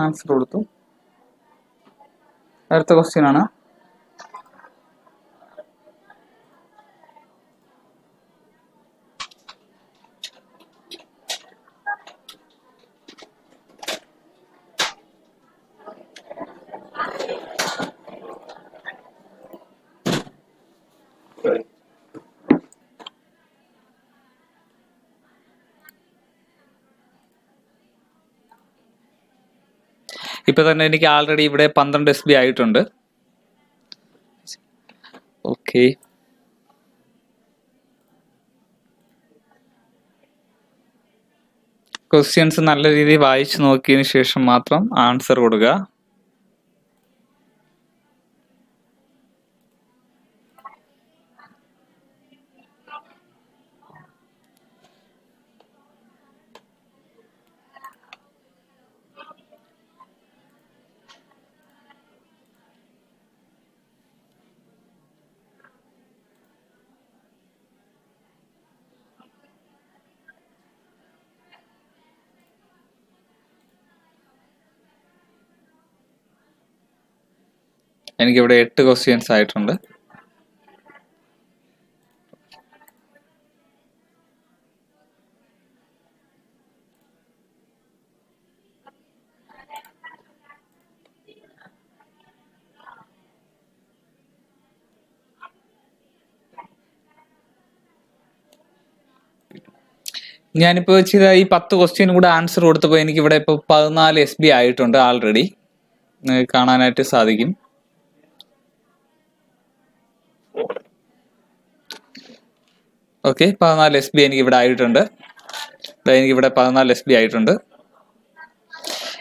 ആൻസർ കൊടുത്തു. അടുത്ത ക്വസ്റ്റ്യൻ ആണ്. ഇപ്പൊ തന്നെ എനിക്ക് ആൾറെഡി ഇവിടെ 12 SB ആയിട്ടുണ്ട്. ഓക്കെ, ക്വസ്റ്റ്യൻസ് നല്ല രീതിയിൽ വായിച്ചു നോക്കിയതിന് ശേഷം മാത്രം ആൻസർ കൊടുക്കുക. എനിക്കിവിടെ 8 ക്വസ്റ്റ്യൻസ് ആയിട്ടുണ്ട്. ഞാനിപ്പോൾ ചെയ്ത ഈ 10 ക്വസ്റ്റ്യൻ കൂടെ ആൻസർ കൊടുത്തപ്പോൾ എനിക്കിവിടെ ഇപ്പോൾ 14 SB ആയിട്ടുണ്ട് ആൾറെഡി. കാണാനായിട്ട് സാധിക്കും. ഓക്കെ, 14 SB എനിക്കിവിടെ ആയിട്ടുണ്ട്. എനിക്കിവിടെ 14 SB ആയിട്ടുണ്ട്.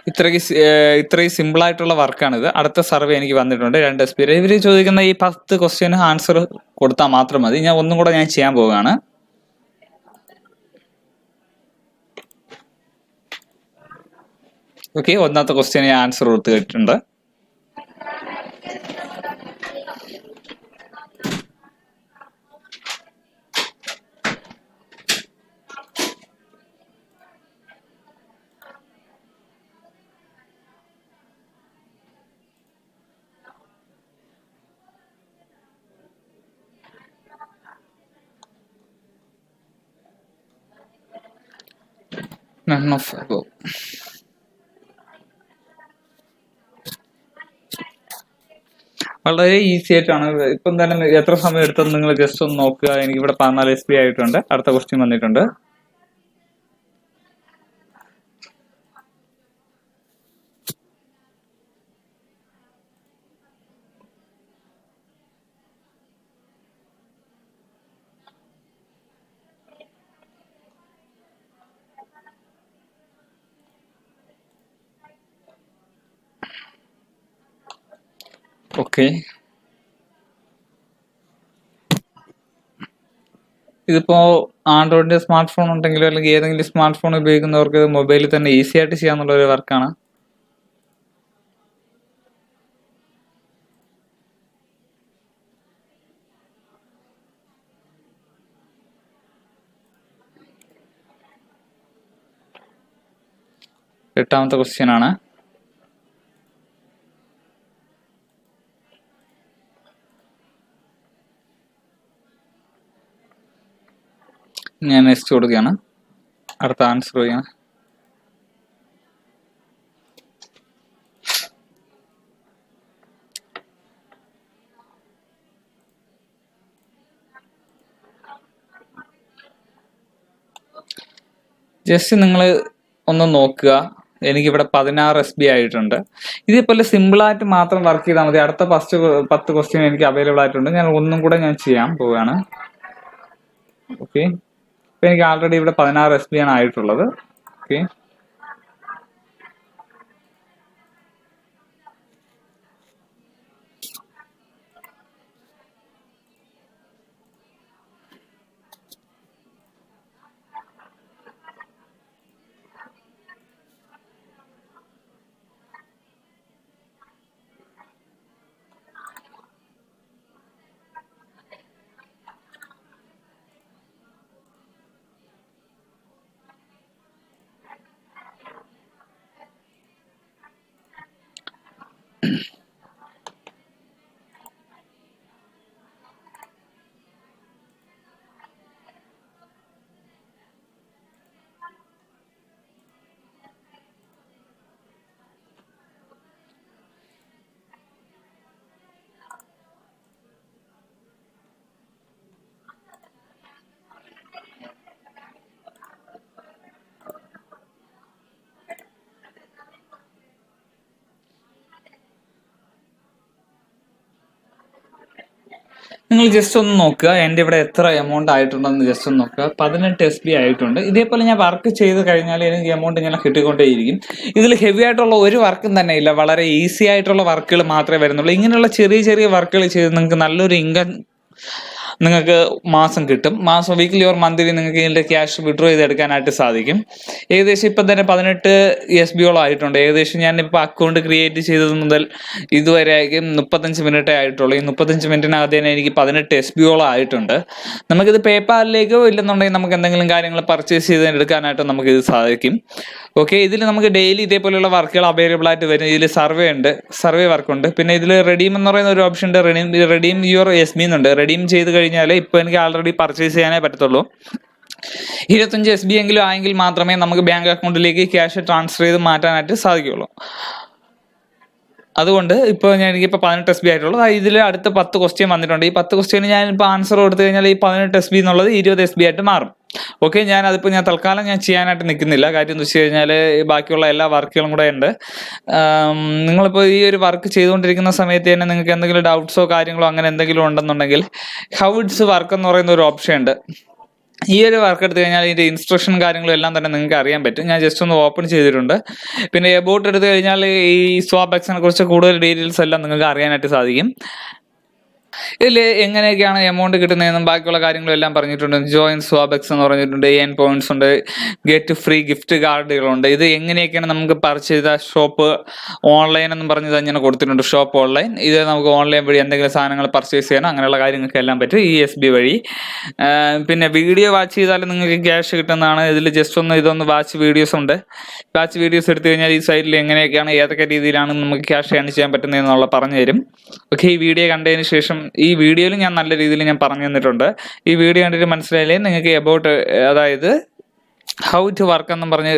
ഇത്രയും സിമ്പിൾ ആയിട്ടുള്ള വർക്കാണിത്. അടുത്ത സർവേ എനിക്ക് വന്നിട്ടുണ്ട് 2 SB. ഇവർ ചോദിക്കുന്ന ഈ 10 ക്വസ്റ്റ്യന് ആൻസർ കൊടുത്താൽ മാത്രം മതി. ഒന്നും കൂടെ ഞാൻ ചെയ്യാൻ പോവുകയാണ്. ഓക്കെ, ഒന്നാമത്തെ ക്വസ്റ്റ്യന് ഞാൻ ആൻസർ കൊടുത്തു കേട്ടിട്ടുണ്ട്. None of above. വളരെ ഈസി ആയിട്ടാണ്. ഇപ്പം തന്നെ എത്ര സമയം എടുത്തെന്ന് നിങ്ങൾ ജസ്റ്റ് ഒന്ന് നോക്കുക. എനിക്കിവിടെ 14 SB ആയിട്ടുണ്ട്. അടുത്ത ക്വസ്റ്റ്യൻ വന്നിട്ടുണ്ട്. ഓക്കെ, ഇതിപ്പോ ആൻഡ്രോയിഡിന്റെ സ്മാർട്ട് ഫോൺ ഉണ്ടെങ്കിലോ അല്ലെങ്കിൽ ഏതെങ്കിലും സ്മാർട്ട് ഫോൺ ഉപയോഗിക്കുന്നവർക്ക് ഇത് മൊബൈലിൽ തന്നെ ഈസി ആയിട്ട് ചെയ്യാന്നുള്ള ഒരു വർക്കാണ്. എട്ടാമത്തെ ക്വസ്റ്റ്യൻ ആണ്. ഞാൻ നെക്സ്റ്റ് കൊടുക്കുകയാണ്. അടുത്ത ആൻസർ ചെയ്യാം. ജസ്റ്റ് നിങ്ങൾ ഒന്ന് നോക്കുക. എനിക്കിവിടെ 16 SB ആയിട്ടുണ്ട്. ഇതേപോലെ സിമ്പിളായിട്ട് മാത്രം വർക്ക് ചെയ്താൽ മതി. അടുത്ത 10 ക്വസ്റ്റ്യൻ എനിക്ക് അവൈലബിൾ ആയിട്ടുണ്ട്. ഞാൻ ഒന്നും കൂടെ ഞാൻ ചെയ്യാൻ പോവുകയാണ്. ഓക്കെ, ഇപ്പൊ എനിക്ക് ആൾറെഡി ഇവിടെ 16 SB ആണ് ആയിട്ടുള്ളത്. ഓക്കെ, നിങ്ങൾ ജസ്റ്റ് ഒന്ന് നോക്കുക. എൻ്റെ ഇവിടെ എത്ര എമൗണ്ട് ആയിട്ടുണ്ടെന്ന് ജസ്റ്റ് ഒന്ന് നോക്കുക. 18 SB ആയിട്ടുണ്ട്. ഇതേപോലെ ഞാൻ വർക്ക് ചെയ്ത് കഴിഞ്ഞാൽ എനിക്ക് എമൗണ്ട് ഇങ്ങനെ കിട്ടിക്കൊണ്ടേയിരിക്കും. ഇതിൽ ഹെവി ആയിട്ടുള്ള ഒരു വർക്കും തന്നെ ഇല്ല. വളരെ ഈസി ആയിട്ടുള്ള വർക്കുകൾ മാത്രമേ വരുന്നുള്ളൂ. ഇങ്ങനെയുള്ള ചെറിയ ചെറിയ വർക്കുകൾ ചെയ്ത് നിങ്ങൾക്ക് നല്ലൊരു ഇൻകം നിങ്ങൾക്ക് മാസം കിട്ടും. മാസം വീക്ക്ലി ഓർ മന്ത്ലി നിങ്ങൾക്ക് ഇതിൻ്റെ ക്യാഷ് വിഡ്രോ ചെയ്തെടുക്കാനായിട്ട് സാധിക്കും. ഏകദേശം ഇപ്പം തന്നെ 18 SB ആയിട്ടുണ്ട്. ഏകദേശം ഞാനിപ്പോൾ അക്കൗണ്ട് ക്രിയേറ്റ് ചെയ്തത് മുതൽ ഇതുവരെയായിരിക്കും 35 മിനിറ്റേ ആയിട്ടുള്ളൂ. ഈ 35 മിനിറ്റിനകത്ത് തന്നെ എനിക്ക് 18 SB ആയിട്ടുണ്ട്. നമുക്കിത് പേപ്പാലിലേക്കോ ഇല്ലെന്നുണ്ടെങ്കിൽ നമുക്ക് എന്തെങ്കിലും കാര്യങ്ങൾ പർച്ചേസ് ചെയ്ത് എടുക്കാനായിട്ട് നമുക്കിത് സാധിക്കും. ഓക്കെ, ഇതിൽ നമുക്ക് ഡെയിലി ഇതേപോലെയുള്ള വർക്കുകൾ അവൈലബിൾ ആയിട്ട് വരും. ഇതിൽ സർവേ വർക്കുണ്ട്. പിന്നെ ഇതിൽ റെഡീം എന്ന് പറയുന്ന ഒരു ഓപ്ഷൻ ഉണ്ട്. റെഡീം യുവർ SB എന്നുണ്ട്. റെഡീം ചെയ്ത് കഴിഞ്ഞാൽ ഇപ്പോൾ എനിക്ക് ആൾറെഡി പർച്ചേസ് ചെയ്യാനേ പറ്റത്തുള്ളൂ. 25 SB എങ്കിലും ആയെങ്കിൽ മാത്രമേ നമുക്ക് ബാങ്ക് അക്കൗണ്ടിലേക്ക് ക്യാഷ് ട്രാൻസ്ഫർ ചെയ്ത് മാറ്റാനായിട്ട് സാധിക്കുകയുള്ളൂ. അതുകൊണ്ട് ഇപ്പോൾ എനിക്കിപ്പോൾ 18 SB ആയിട്ടുള്ളൂ. ഇതിൽ അടുത്ത 10 ക്വസ്റ്റ്യൻ വന്നിട്ടുണ്ട്. ഈ 10 ക്വസ്റ്റ്യന് ഞാനിപ്പോൾ ആൻസർ കൊടുത്തു കഴിഞ്ഞാൽ ഈ 18 SB എന്നുള്ളത് 20 SB ആയിട്ട് മാറും. ഓക്കെ, അതിപ്പോൾ ഞാൻ തൽക്കാലം ചെയ്യാനായിട്ട് നിൽക്കുന്നില്ല. കാര്യം എന്ന് വെച്ച് കഴിഞ്ഞാൽ ബാക്കിയുള്ള എല്ലാ വർക്കുകളും കൂടെ ഉണ്ട്. നിങ്ങളിപ്പോൾ ഈ ഒരു വർക്ക് ചെയ്തുകൊണ്ടിരിക്കുന്ന സമയത്ത് തന്നെ നിങ്ങൾക്ക് എന്തെങ്കിലും ഡൗട്ട്സോ കാര്യങ്ങളോ അങ്ങനെ എന്തെങ്കിലും ഉണ്ടെന്നുണ്ടെങ്കിൽ ഹൗ ഇറ്റ്സ് വർക്ക് എന്ന് പറയുന്ന ഒരു ഓപ്ഷൻ ഉണ്ട്. ഈ ഒരു വർക്ക് എടുത്തു കഴിഞ്ഞാൽ ഇതിൻ്റെ ഇൻസ്ട്രക്ഷൻ കാര്യങ്ങളും എല്ലാം തന്നെ നിങ്ങൾക്ക് അറിയാൻ പറ്റും. ഞാൻ ജസ്റ്റ് ഒന്ന് ഓപ്പൺ ചെയ്തിട്ടുണ്ട്. പിന്നെ എബൌട്ട് എടുത്തു കഴിഞ്ഞാൽ ഈ സ്വാബക്സിനെ കുറിച്ച് കൂടുതൽ ഡീറ്റെയിൽസ് എല്ലാം നിങ്ങൾക്ക് അറിയാനായിട്ട് സാധിക്കും. ഇതിൽ എങ്ങനെയൊക്കെയാണ് എമൗണ്ട് കിട്ടുന്നതെന്നും ബാക്കിയുള്ള കാര്യങ്ങളും എല്ലാം പറഞ്ഞിട്ടുണ്ട്. ജോയിൻ സ്വാബക്സ് എന്ന് പറഞ്ഞിട്ടുണ്ട്. EN പോയിന്റ്സ് ഉണ്ട്. ഗെറ്റ് ഫ്രീ ഗിഫ്റ്റ് കാർഡുകളുണ്ട്. ഇത് എങ്ങനെയൊക്കെയാണ് നമുക്ക് പർച്ചേസ് ചെയ്ത ഷോപ്പ് ഓൺലൈൻ എന്നും പറഞ്ഞ് തന്നെ കൊടുത്തിട്ടുണ്ട്. ഷോപ്പ് ഓൺലൈൻ, ഇത് നമുക്ക് ഓൺലൈൻ വഴി എന്തെങ്കിലും സാധനങ്ങൾ പർച്ചേസ് ചെയ്യണം, അങ്ങനെയുള്ള കാര്യങ്ങൾക്കെല്ലാം പറ്റും ഈ SB വഴി. പിന്നെ വീഡിയോ വാച്ച് ചെയ്താൽ നിങ്ങൾക്ക് ക്യാഷ് കിട്ടുന്നതാണ്. ഇതിൽ ജസ്റ്റ് ഇതൊന്ന് വാച്ച് വീഡിയോസ് ഉണ്ട്. വാച്ച് വീഡിയോസ് എടുത്തു കഴിഞ്ഞാൽ ഈ സൈഡിൽ എങ്ങനെയൊക്കെയാണ് ഏതൊക്കെ രീതിയിലാണ് നമുക്ക് ക്യാഷ് ഏൺ ചെയ്യാൻ പറ്റുന്നതെന്നുള്ള പറഞ്ഞു തരും. ഓക്കെ, ഈ വീഡിയോ കണ്ടതിന് ശേഷം ഈ വീഡിയോയിൽ ഞാൻ നല്ല രീതിയിൽ ഞാൻ പറഞ്ഞു തന്നിട്ടുണ്ട്. ഈ വീഡിയോ കണ്ടിട്ട് മനസ്സിലായില്ലേ നിങ്ങൾക്ക് എബൌട്ട്, അതായത് ഹൗ ടു വർക്ക് എന്നും പറഞ്ഞ്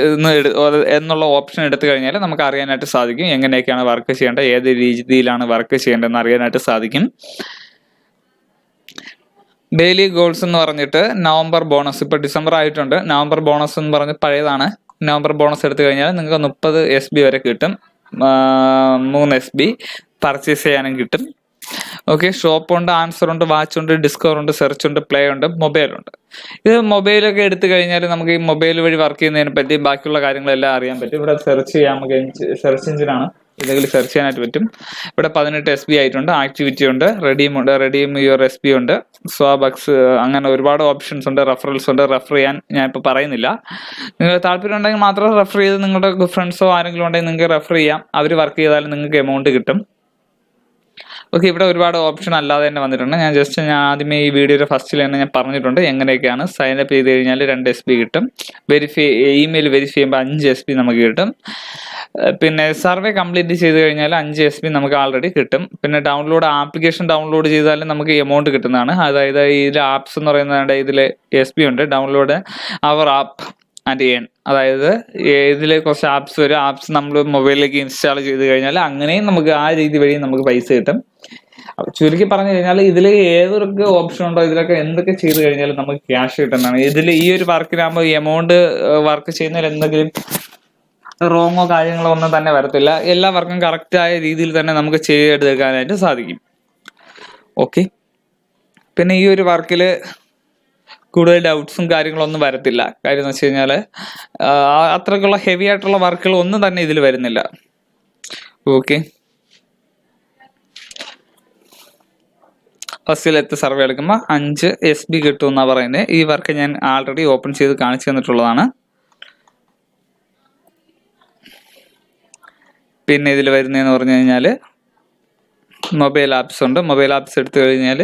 എന്നുള്ള ഓപ്ഷൻ എടുത്തു കഴിഞ്ഞാൽ നമുക്ക് അറിയാനായിട്ട് സാധിക്കും എങ്ങനെയൊക്കെയാണ് വർക്ക് ചെയ്യേണ്ടത്, ഏത് രീതിയിലാണ് വർക്ക് ചെയ്യേണ്ടതെന്ന് അറിയാനായിട്ട് സാധിക്കും. ഡെയിലി ഗോൾസ് എന്ന് പറഞ്ഞിട്ട് നവംബർ ബോണസ്, ഇപ്പോൾ ഡിസംബർ ആയിട്ടുണ്ട്. നവംബർ ബോണസ് എന്ന് പറഞ്ഞ് പഴയതാണ്. നവംബർ ബോണസ് എടുത്തു കഴിഞ്ഞാൽ നിങ്ങൾക്ക് 30 SB വരെ കിട്ടും. 3 SB പർച്ചേസ് ചെയ്യാനും കിട്ടും. ഓക്കെ, ഷോപ്പ് ഉണ്ട്, ആൻസർ ഉണ്ട്, വാച്ച് ഉണ്ട്, ഡിസ്കവർ ഉണ്ട്, സെർച്ച് ഉണ്ട്, പ്ലേ ഉണ്ട്, മൊബൈലുണ്ട്. ഇത് മൊബൈലൊക്കെ എടുത്തു കഴിഞ്ഞാൽ നമുക്ക് ഈ മൊബൈൽ വഴി വർക്ക് ചെയ്യുന്നതിനെ പറ്റി ബാക്കിയുള്ള കാര്യങ്ങളെല്ലാം അറിയാൻ പറ്റും. ഇവിടെ സെർച്ച് ചെയ്യാം, നമുക്ക് സെർച്ച് എഞ്ചിനാണ്, ഇതെങ്കിലും സെർച്ച് ചെയ്യാനായിട്ട് പറ്റും. ഇവിടെ 18 SB ആയിട്ടുണ്ട്. ആക്ടിവിറ്റി ഉണ്ട്, റെഡീം ഉണ്ട്, റെഡീം യുവർ SB ഉണ്ട്, സ്വാബക്സ്, അങ്ങനെ ഒരുപാട് ഓപ്ഷൻസ് ഉണ്ട്. റെഫറൽസ് ഉണ്ട്, റെഫർ ചെയ്യാൻ ഞാൻ ഇപ്പോൾ പറയുന്നില്ല. നിങ്ങൾ താല്പര്യം ഉണ്ടെങ്കിൽ മാത്രം റെഫർ ചെയ്ത് നിങ്ങളുടെ ഫ്രണ്ട്സോ ആരെങ്കിലും ഉണ്ടെങ്കിൽ നിങ്ങൾക്ക് റെഫർ ചെയ്യാം. അവർ വർക്ക് ചെയ്താലും നിങ്ങൾക്ക് എമൗണ്ട് കിട്ടും. ഓക്കെ, ഇവിടെ ഒരുപാട് ഓപ്ഷൻ അല്ലാതെ തന്നെ വന്നിട്ടുണ്ട്. ഞാൻ ആദ്യമേ ഈ വീഡിയോയുടെ ഫസ്റ്റിൽ തന്നെ ഞാൻ പറഞ്ഞിട്ടുണ്ട് എങ്ങനെയൊക്കെയാണ്. സൈനപ്പ് ചെയ്ത് കഴിഞ്ഞാൽ 2 SB കിട്ടും. ഇമെയിൽ വെരിഫൈ ചെയ്യുമ്പോൾ 5 SB നമുക്ക് കിട്ടും. പിന്നെ സർവേ കംപ്ലീറ്റ് ചെയ്ത് കഴിഞ്ഞാൽ 5 SB നമുക്ക് ആൾറെഡി കിട്ടും. പിന്നെ ആപ്ലിക്കേഷൻ ഡൗൺലോഡ് ചെയ്താലും നമുക്ക് എമൗണ്ട് കിട്ടുന്നതാണ്. അതായത് ഇതിൽ ആപ്സ് എന്ന് പറയുന്നത് ഇതിൽ SB ഉണ്ട്. Download our app and earn, അതായത് ഇതിൽ കുറച്ച് ആപ്സ് വരും. ആപ്സ് നമ്മൾ മൊബൈലിലേക്ക് ഇൻസ്റ്റാൾ ചെയ്ത് കഴിഞ്ഞാൽ അങ്ങനെയും നമുക്ക് ആ രീതി വഴി നമുക്ക് പൈസ കിട്ടും. ചുരുക്കി പറഞ്ഞു കഴിഞ്ഞാൽ ഇതിൽ ഏതൊക്കെ ഓപ്ഷൻ ഉണ്ടോ ഇതിലൊക്കെ എന്തൊക്കെ ചെയ്ത് കഴിഞ്ഞാലും നമുക്ക് ക്യാഷ് കിട്ടുന്നതാണ്. ഇതിൽ ഈ ഒരു വർക്കിനാകുമ്പോൾ എമൗണ്ട് വർക്ക് ചെയ്യുന്നതിൽ എന്തെങ്കിലും റോങ്ങോ കാര്യങ്ങളോ ഒന്നും തന്നെ വരത്തില്ല. എല്ലാ വർക്കും കറക്റ്റായ രീതിയിൽ തന്നെ നമുക്ക് ചെയ്തെടുക്കാനായിട്ട് സാധിക്കും. ഓക്കെ, പിന്നെ ഈ ഒരു വർക്കിൽ കൂടുതൽ ഡൗട്ട്സും കാര്യങ്ങളൊന്നും വരത്തില്ല. കാര്യം എന്ന് വെച്ച് കഴിഞ്ഞാൽ അത്രയ്ക്കുള്ള ഹെവി ആയിട്ടുള്ള വർക്കുകൾ ഒന്നും തന്നെ ഇതിൽ വരുന്നില്ല. ഓക്കെ, ഫസ്റ്റിലത്തെ സർവേ എടുക്കുമ്പോൾ 5 SB കിട്ടും എന്നാണ് പറയുന്നത്. ഈ വർക്ക് ഞാൻ ആൾറെഡി ഓപ്പൺ ചെയ്ത് കാണിച്ചു തന്നിട്ടുള്ളതാണ്. പിന്നെ ഇതിൽ വരുന്നതെന്ന് പറഞ്ഞു കഴിഞ്ഞാൽ മൊബൈൽ ആപ്സ് ഉണ്ട്. മൊബൈൽ ആപ്സ് എടുത്തു കഴിഞ്ഞാൽ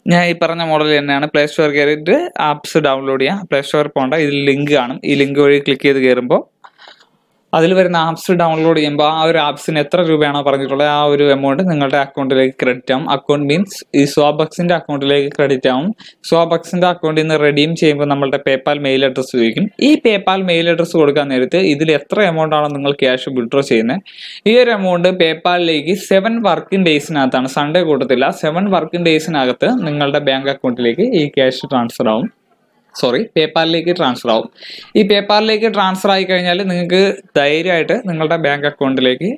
ഞാൻ ഈ പറഞ്ഞ മോഡൽ തന്നെയാണ്. പ്ലേ സ്റ്റോർ കയറിയിട്ട് ആപ്സ് ഡൗൺലോഡ് ചെയ്യാം. പ്ലേ സ്റ്റോറിൽ പോകണ്ട, ഇതിൽ ലിങ്ക് കാണും. ഈ ലിങ്ക് വഴി ക്ലിക്ക് ചെയ്ത് കയറുമ്പോൾ അതിൽ വരുന്ന ആപ്സ് ഡൗൺലോഡ് ചെയ്യുമ്പോൾ ആ ഒരു ആപ്സിന് എത്ര രൂപയാണോ പറഞ്ഞിട്ടുള്ളത് ആ ഒരു എമൗണ്ട് നിങ്ങളുടെ അക്കൗണ്ടിലേക്ക് ക്രെഡിറ്റ് ആവും. അക്കൗണ്ട് മീൻസ് ഈ സ്വാബക്സിന്റെ അക്കൗണ്ടിലേക്ക് ക്രെഡിറ്റ് ആവും. സ്വാബക്സിന്റെ അക്കൗണ്ടിൽ നിന്ന് റെഡീം ചെയ്യുമ്പോൾ നമ്മളുടെ പേപ്പാൽ മെയിൽ അഡ്രസ്സ് ചോദിക്കും. ഈ പേപ്പാൽ മെയിൽ അഡ്രസ്സ് കൊടുക്കാൻ നേരത്ത് ഇതിൽ എത്ര എമൗണ്ട് ആണോ നിങ്ങൾ ക്യാഷ് വിഡ്രോ ചെയ്യുന്നത്, ഈ ഒരു എമൗണ്ട് പേപ്പാലിലേക്ക് 7 വർക്കിംഗ് ഡേയ്സിനകത്താണ്, സൺഡേ കൂട്ടത്തില്ല, 7 വർക്കിംഗ് ഡേയ്സിനകത്ത് നിങ്ങളുടെ ബാങ്ക് അക്കൗണ്ടിലേക്ക് ഈ ക്യാഷ് ട്രാൻസ്ഫർ ആവും. പേപ്പാലിലേക്ക് ട്രാൻസ്ഫർ ആവും. ഈ പേപ്പാലിലേക്ക് ട്രാൻസ്ഫർ ആയി കഴിഞ്ഞാൽ നിങ്ങൾക്ക് ധൈര്യമായിട്ട് നിങ്ങളുടെ ബാങ്ക് അക്കൗണ്ടിലേക്ക്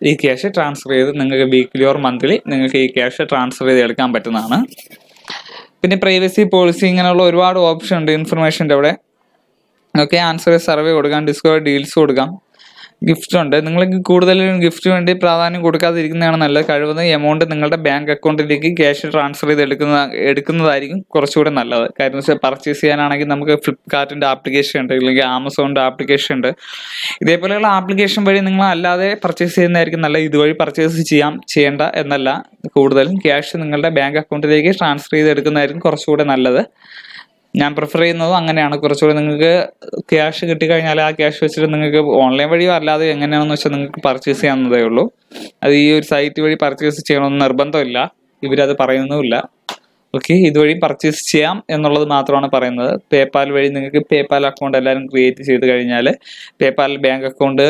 ഈ ക്യാഷ് ട്രാൻസ്ഫർ ചെയ്ത് നിങ്ങൾക്ക് വീക്ക്ലി ഓർ മന്ത്ലി നിങ്ങൾക്ക് ഈ ക്യാഷ് ട്രാൻസ്ഫർ ചെയ്ത് എടുക്കാൻ പറ്റുന്നതാണ്. പിന്നെ പ്രൈവസി പോളിസി ഇങ്ങനെയുള്ള ഒരുപാട് ഓപ്ഷൻ ഉണ്ട് ഇൻഫർമേഷൻ്റെ അവിടെ. ഓക്കെ, ആൻസർ സർവേ കൊടുക്കാം, ഡിസ്കവർ ഡീൽസ് കൊടുക്കാം. ഗിഫ്റ്റ് ഉണ്ട്. നിങ്ങൾക്ക് കൂടുതലും ഗിഫ്റ്റ് വേണ്ടി പ്രാധാന്യം കൊടുക്കാതിരിക്കുന്നതാണ് നല്ലത്. കഴിവതും എമൗണ്ട് നിങ്ങളുടെ ബാങ്ക് അക്കൗണ്ടിലേക്ക് ക്യാഷ് ട്രാൻസ്ഫർ ചെയ്ത് എടുക്കുന്നതായിരിക്കും കുറച്ചുകൂടെ നല്ലത്. കാര്യം വെച്ചാൽ പർച്ചേസ് ചെയ്യാനാണെങ്കിൽ നമുക്ക് ഫ്ലിപ്കാർട്ടിൻ്റെ ആപ്ലിക്കേഷൻ ഉണ്ട്, അല്ലെങ്കിൽ ആമസോണിൻ്റെ ആപ്ലിക്കേഷൻ ഉണ്ട്. ഇതേപോലെയുള്ള ആപ്ലിക്കേഷൻ വഴി നിങ്ങൾ അല്ലാതെ പർച്ചേസ് ചെയ്യുന്നതായിരിക്കും നല്ലത്. ഇതുവഴി പർച്ചേസ് ചെയ്യേണ്ട എന്നല്ല, കൂടുതലും ക്യാഷ് നിങ്ങളുടെ ബാങ്ക് അക്കൗണ്ടിലേക്ക് ട്രാൻസ്ഫർ ചെയ്ത് എടുക്കുന്നതായിരിക്കും കുറച്ചുകൂടെ നല്ലത്. ഞാൻ പ്രിഫർ ചെയ്യുന്നതും അങ്ങനെയാണ്. കുറച്ചുകൂടി നിങ്ങൾക്ക് ക്യാഷ് കിട്ടിക്കഴിഞ്ഞാൽ ആ ക്യാഷ് വെച്ചിട്ട് നിങ്ങൾക്ക് ഓൺലൈൻ വഴിയോ അല്ലാതെ എങ്ങനെയാണെന്ന് വെച്ചാൽ നിങ്ങൾക്ക് പർച്ചേസ് ചെയ്യാവുന്നതേ ഉള്ളൂ. അത് ഈ ഒരു സൈറ്റ് വഴി പർച്ചേസ് ചെയ്യണമെന്ന് നിർബന്ധമില്ല, ഇവരത് പറയുന്നുമില്ല. ഓക്കെ, ഇതുവഴി പർച്ചേസ് ചെയ്യാം എന്നുള്ളത് മാത്രമാണ് പറയുന്നത്. പേപ്പാൽ വഴി നിങ്ങൾക്ക് പേപ്പാൽ അക്കൗണ്ട് എല്ലാവരും ക്രിയേറ്റ് ചെയ്ത് കഴിഞ്ഞാൽ പേപ്പാൽ ബാങ്ക് അക്കൗണ്ട്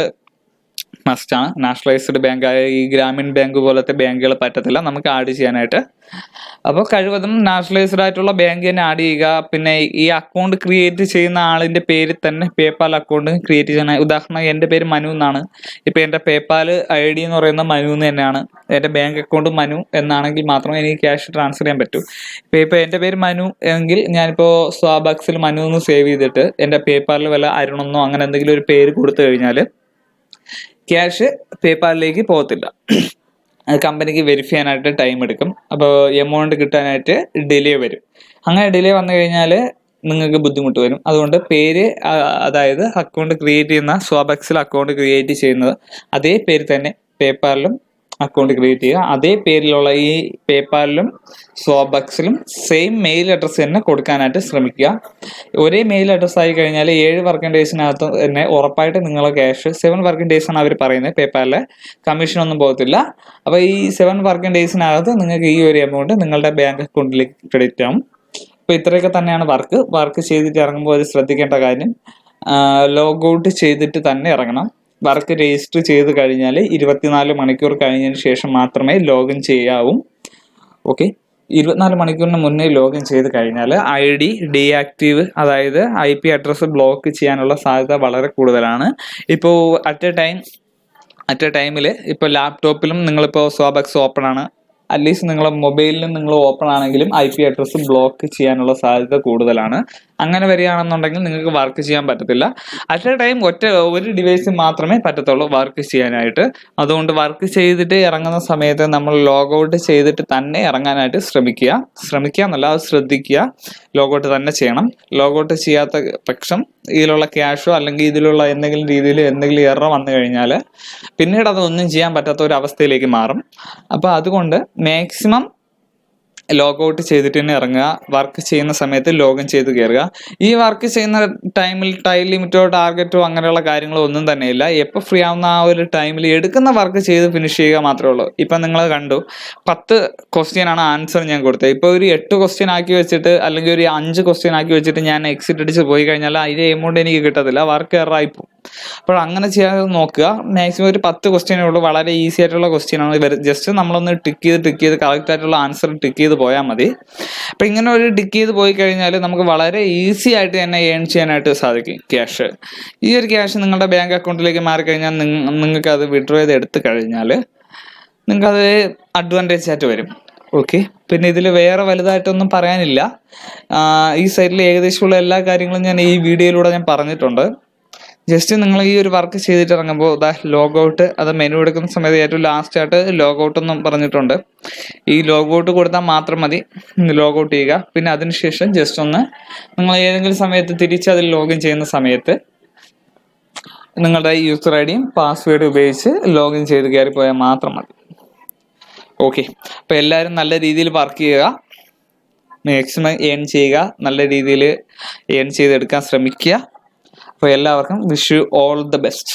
മസ്റ്റാണ്. നാഷണലൈസ്ഡ് ബാങ്കായ ഈ ഗ്രാമീൺ ബാങ്ക് പോലത്തെ ബാങ്കുകൾ പറ്റത്തില്ല നമുക്ക് ആഡ് ചെയ്യാനായിട്ട്. അപ്പോൾ കഴിവതും നാഷണലൈസ്ഡ് ആയിട്ടുള്ള ബാങ്ക് തന്നെ ആഡ് ചെയ്യുക. പിന്നെ ഈ അക്കൗണ്ട് ക്രിയേറ്റ് ചെയ്യുന്ന ആളിൻ്റെ പേരിൽ തന്നെ പേപ്പാൽ അക്കൗണ്ട് ക്രിയേറ്റ് ചെയ്യണം. ഉദാഹരണം എൻ്റെ പേര് മനു എന്നാണ്. ഇപ്പോൾ എൻ്റെ പേപ്പാൽ ID എന്ന് പറയുന്നത് മനു എന്ന് തന്നെയാണ്. എൻ്റെ ബാങ്ക് അക്കൗണ്ട് മനു എന്നാണെങ്കിൽ മാത്രമേ എനിക്ക് ക്യാഷ് ട്രാൻസ്ഫർ ചെയ്യാൻ പറ്റൂ. ഇപ്പോൾ എൻ്റെ പേര് മനു എങ്കിൽ ഞാനിപ്പോൾ സ്വാബക്സിൽ മനു എന്ന് സേവ് ചെയ്തിട്ട് എൻ്റെ പേപ്പാലിൽ വല്ല അരുണെന്നോ അങ്ങനെ എന്തെങ്കിലും ഒരു പേര് കൊടുത്തു കഴിഞ്ഞാൽ ക്യാഷ് പേപ്പാലിലേക്ക് പോകത്തില്ല. അത് കമ്പനിക്ക് വെരിഫൈ ചെയ്യാനായിട്ട് ടൈം എടുക്കും. അപ്പോൾ എമൗണ്ട് കിട്ടാനായിട്ട് ഡിലേ വരും. അങ്ങനെ ഡിലേ വന്നു കഴിഞ്ഞാൽ നിങ്ങൾക്ക് ബുദ്ധിമുട്ട് വരും. അതുകൊണ്ട് പേര്, അതായത് അക്കൗണ്ട് ക്രിയേറ്റ് ചെയ്യുന്ന സ്വാബക്സിൽ അക്കൗണ്ട് ക്രിയേറ്റ് ചെയ്യുന്നത് അതേ പേര് തന്നെ പേപ്പാലിലും അക്കൗണ്ട് ക്രിയേറ്റ് ചെയ്യുക. അതേ പേരിലുള്ള ഈ പേപ്പാലിലും സ്വാബക്സിലും സെയിം മെയിൽ അഡ്രസ്സ് തന്നെ കൊടുക്കാനായിട്ട് ശ്രമിക്കുക. ഒരേ മെയിൽ അഡ്രസ്സ് ആയി കഴിഞ്ഞാൽ 7 വർക്കിംഗ് ഡേയ്സിനകത്ത് തന്നെ ഉറപ്പായിട്ട് നിങ്ങളെ ക്യാഷ് 7 വർക്കിംഗ് ഡേയ്സ് ആണ് അവർ പറയുന്നത്. പേപ്പാലിലെ കമ്മീഷൻ ഒന്നും പോകത്തില്ല. അപ്പോൾ ഈ 7 വർക്കിംഗ് ഡേയ്സിനകത്ത് നിങ്ങൾക്ക് ഈ ഒരു എമൗണ്ട് നിങ്ങളുടെ ബാങ്ക് അക്കൗണ്ടിലേക്ക് ക്രെഡിറ്റ് ആവും. അപ്പോൾ ഇത്രയൊക്കെ തന്നെയാണ് വർക്ക് ചെയ്തിട്ട് ഇറങ്ങുമ്പോൾ അത് ശ്രദ്ധിക്കേണ്ട കാര്യം, ലോഗ് ഔട്ട് ചെയ്തിട്ട് തന്നെ ഇറങ്ങണം. വർക്ക് രജിസ്റ്റർ ചെയ്ത് കഴിഞ്ഞാൽ 24 മണിക്കൂർ കഴിഞ്ഞതിന് ശേഷം മാത്രമേ ലോഗിൻ ചെയ്യാവൂ. ഓക്കെ, 24 മണിക്കൂറിന് മുന്നേ ലോഗിൻ ചെയ്ത് കഴിഞ്ഞാൽ ID ഡീആക്റ്റീവ്, അതായത് IP അഡ്രസ്സ് ബ്ലോക്ക് ചെയ്യാനുള്ള സാധ്യത വളരെ കൂടുതലാണ്. ഇപ്പോൾ അറ്റ് എ ടൈമിൽ ഇപ്പോൾ ലാപ്ടോപ്പിലും നിങ്ങളിപ്പോൾ സ്വാബക്സ് ഓപ്പൺ ആണ്, അറ്റ്ലീസ്റ്റ് നിങ്ങളെ മൊബൈലിലും നിങ്ങൾ ഓപ്പൺ ആണെങ്കിലും IP അഡ്രസ്സ് ബ്ലോക്ക് ചെയ്യാനുള്ള സാധ്യത കൂടുതലാണ്. അങ്ങനെ വരികയാണെന്നുണ്ടെങ്കിൽ നിങ്ങൾക്ക് വർക്ക് ചെയ്യാൻ പറ്റത്തില്ല. അറ്റ് എ ടൈം ഒരു ഡിവൈസിൽ മാത്രമേ പറ്റത്തുള്ളൂ വർക്ക് ചെയ്യാനായിട്ട്. അതുകൊണ്ട് വർക്ക് ചെയ്തിട്ട് ഇറങ്ങുന്ന സമയത്ത് നമ്മൾ ലോഗ് ഔട്ട് ചെയ്തിട്ട് തന്നെ ഇറങ്ങാനായിട്ട് ശ്രമിക്കുക എന്നല്ല, അത് ശ്രദ്ധിക്കുക. ലോഗ് ഔട്ട് തന്നെ ചെയ്യണം. ലോഗ് ഔട്ട് ചെയ്യാത്ത പക്ഷം ഇതിലുള്ള ക്യാഷോ അല്ലെങ്കിൽ ഇതിലുള്ള എന്തെങ്കിലും രീതിയിൽ എന്തെങ്കിലും എറർ വന്നു കഴിഞ്ഞാൽ പിന്നീട് അതൊന്നും ചെയ്യാൻ പറ്റാത്ത ഒരു അവസ്ഥയിലേക്ക് മാറും. അപ്പോൾ അതുകൊണ്ട് മാക്സിമം ലോഗ് ഔട്ട് ചെയ്തിട്ട് തന്നെ ഇറങ്ങുക. വർക്ക് ചെയ്യുന്ന സമയത്ത് ലോഗിൻ ചെയ്ത് കയറുക. ഈ വർക്ക് ചെയ്യുന്ന ടൈമിൽ ടൈം ലിമിറ്റോ ടാർഗറ്റോ അങ്ങനെയുള്ള കാര്യങ്ങളോ ഒന്നും തന്നെയില്ല. എപ്പോൾ ഫ്രീ ആവുന്ന ആ ഒരു ടൈമിൽ എടുക്കുന്ന വർക്ക് ചെയ്ത് ഫിനിഷ് ചെയ്യുക മാത്രമേ ഉള്ളൂ. ഇപ്പം നിങ്ങൾ കണ്ടു 10 ക്വസ്റ്റ്യൻ ആണ് ആൻസർ ഞാൻ കൊടുത്തത്. ഇപ്പോൾ ഒരു 8 ക്വസ്റ്റ്യൻ ആക്കി വെച്ചിട്ട് അല്ലെങ്കിൽ ഒരു 5 ക്വസ്റ്റ്യൻ ആക്കി വെച്ചിട്ട് ഞാൻ എക്സിറ്റ് അടിച്ച് പോയി കഴിഞ്ഞാൽ അതിൻ്റെ എമൗണ്ട് എനിക്ക് കിട്ടത്തില്ല, വർക്ക് എററായി പോകും. അപ്പോൾ അങ്ങനെ ചെയ്യാതെ നോക്കുക. മാക്സിമം ഒരു 10 ക്വസ്റ്റ്യനേ ഉള്ളൂ. വളരെ ഈസി ആയിട്ടുള്ള ക്വസ്റ്റ്യൻ ആണ്. ജസ്റ്റ് നമ്മളൊന്ന് ടിക്ക് ചെയ്ത് കറക്റ്റ് ആയിട്ടുള്ള ആൻസർ ടിക്ക് ചെയ്ത് പോയാൽ മതി. അപ്പം ഇങ്ങനെ ഒരു ടിക്ക് ചെയ്ത് പോയി കഴിഞ്ഞാൽ നമുക്ക് വളരെ ഈസി ആയിട്ട് തന്നെ ഏൺ ചെയ്യാനായിട്ട് സാധിക്കും ക്യാഷ്. ഈ ഒരു ക്യാഷ് നിങ്ങളുടെ ബാങ്ക് അക്കൗണ്ടിലേക്ക് മാറിക്കഴിഞ്ഞാൽ നിങ്ങൾക്ക് അത് വിഡ്രോ ചെയ്ത് എടുത്തു കഴിഞ്ഞാൽ നിങ്ങൾക്കത് അഡ്വാൻറ്റേജ് ആയിട്ട് വരും. ഓക്കെ, പിന്നെ ഇതിൽ വേറെ വലുതായിട്ടൊന്നും പറയാനില്ല. ഈ സൈറ്റിൽ ഏകദേശമുള്ള എല്ലാ കാര്യങ്ങളും ഞാൻ ഈ വീഡിയോയിലൂടെ ഞാൻ പറഞ്ഞിട്ടുണ്ട്. ജസ്റ്റ് നിങ്ങൾ ഈ ഒരു വർക്ക് ചെയ്തിട്ട് ഇറങ്ങുമ്പോൾ ലോഗ് ഔട്ട്, അത് മെനു എടുക്കുന്ന സമയത്ത് ഏറ്റവും ലാസ്റ്റ് ആയിട്ട് ലോഗ് ഔട്ട് എന്നും പറഞ്ഞിട്ടുണ്ട്. ഈ ലോഗ് ഔട്ട് കൊടുത്താൽ മാത്രം മതി ലോഗ് ഔട്ട് ചെയ്യുക. പിന്നെ അതിനുശേഷം ജസ്റ്റ് ഒന്ന് നിങ്ങൾ ഏതെങ്കിലും സമയത്ത് തിരിച്ച് അതിൽ ലോഗിൻ ചെയ്യുന്ന സമയത്ത് നിങ്ങളുടെ യൂസർ ID യും പാസ്വേഡും ഉപയോഗിച്ച് ലോഗിൻ ചെയ്ത് കയറിപ്പോയാൽ മാത്രം മതി. ഓക്കെ, അപ്പോൾ എല്ലാവരും നല്ല രീതിയിൽ വർക്ക് ചെയ്യുക, മാക്സിമം ഏൺ ചെയ്യുക, നല്ല രീതിയിൽ ഏൺ ചെയ്തെടുക്കാൻ ശ്രമിക്കുക. അപ്പോൾ എല്ലാവർക്കും wish you all the best.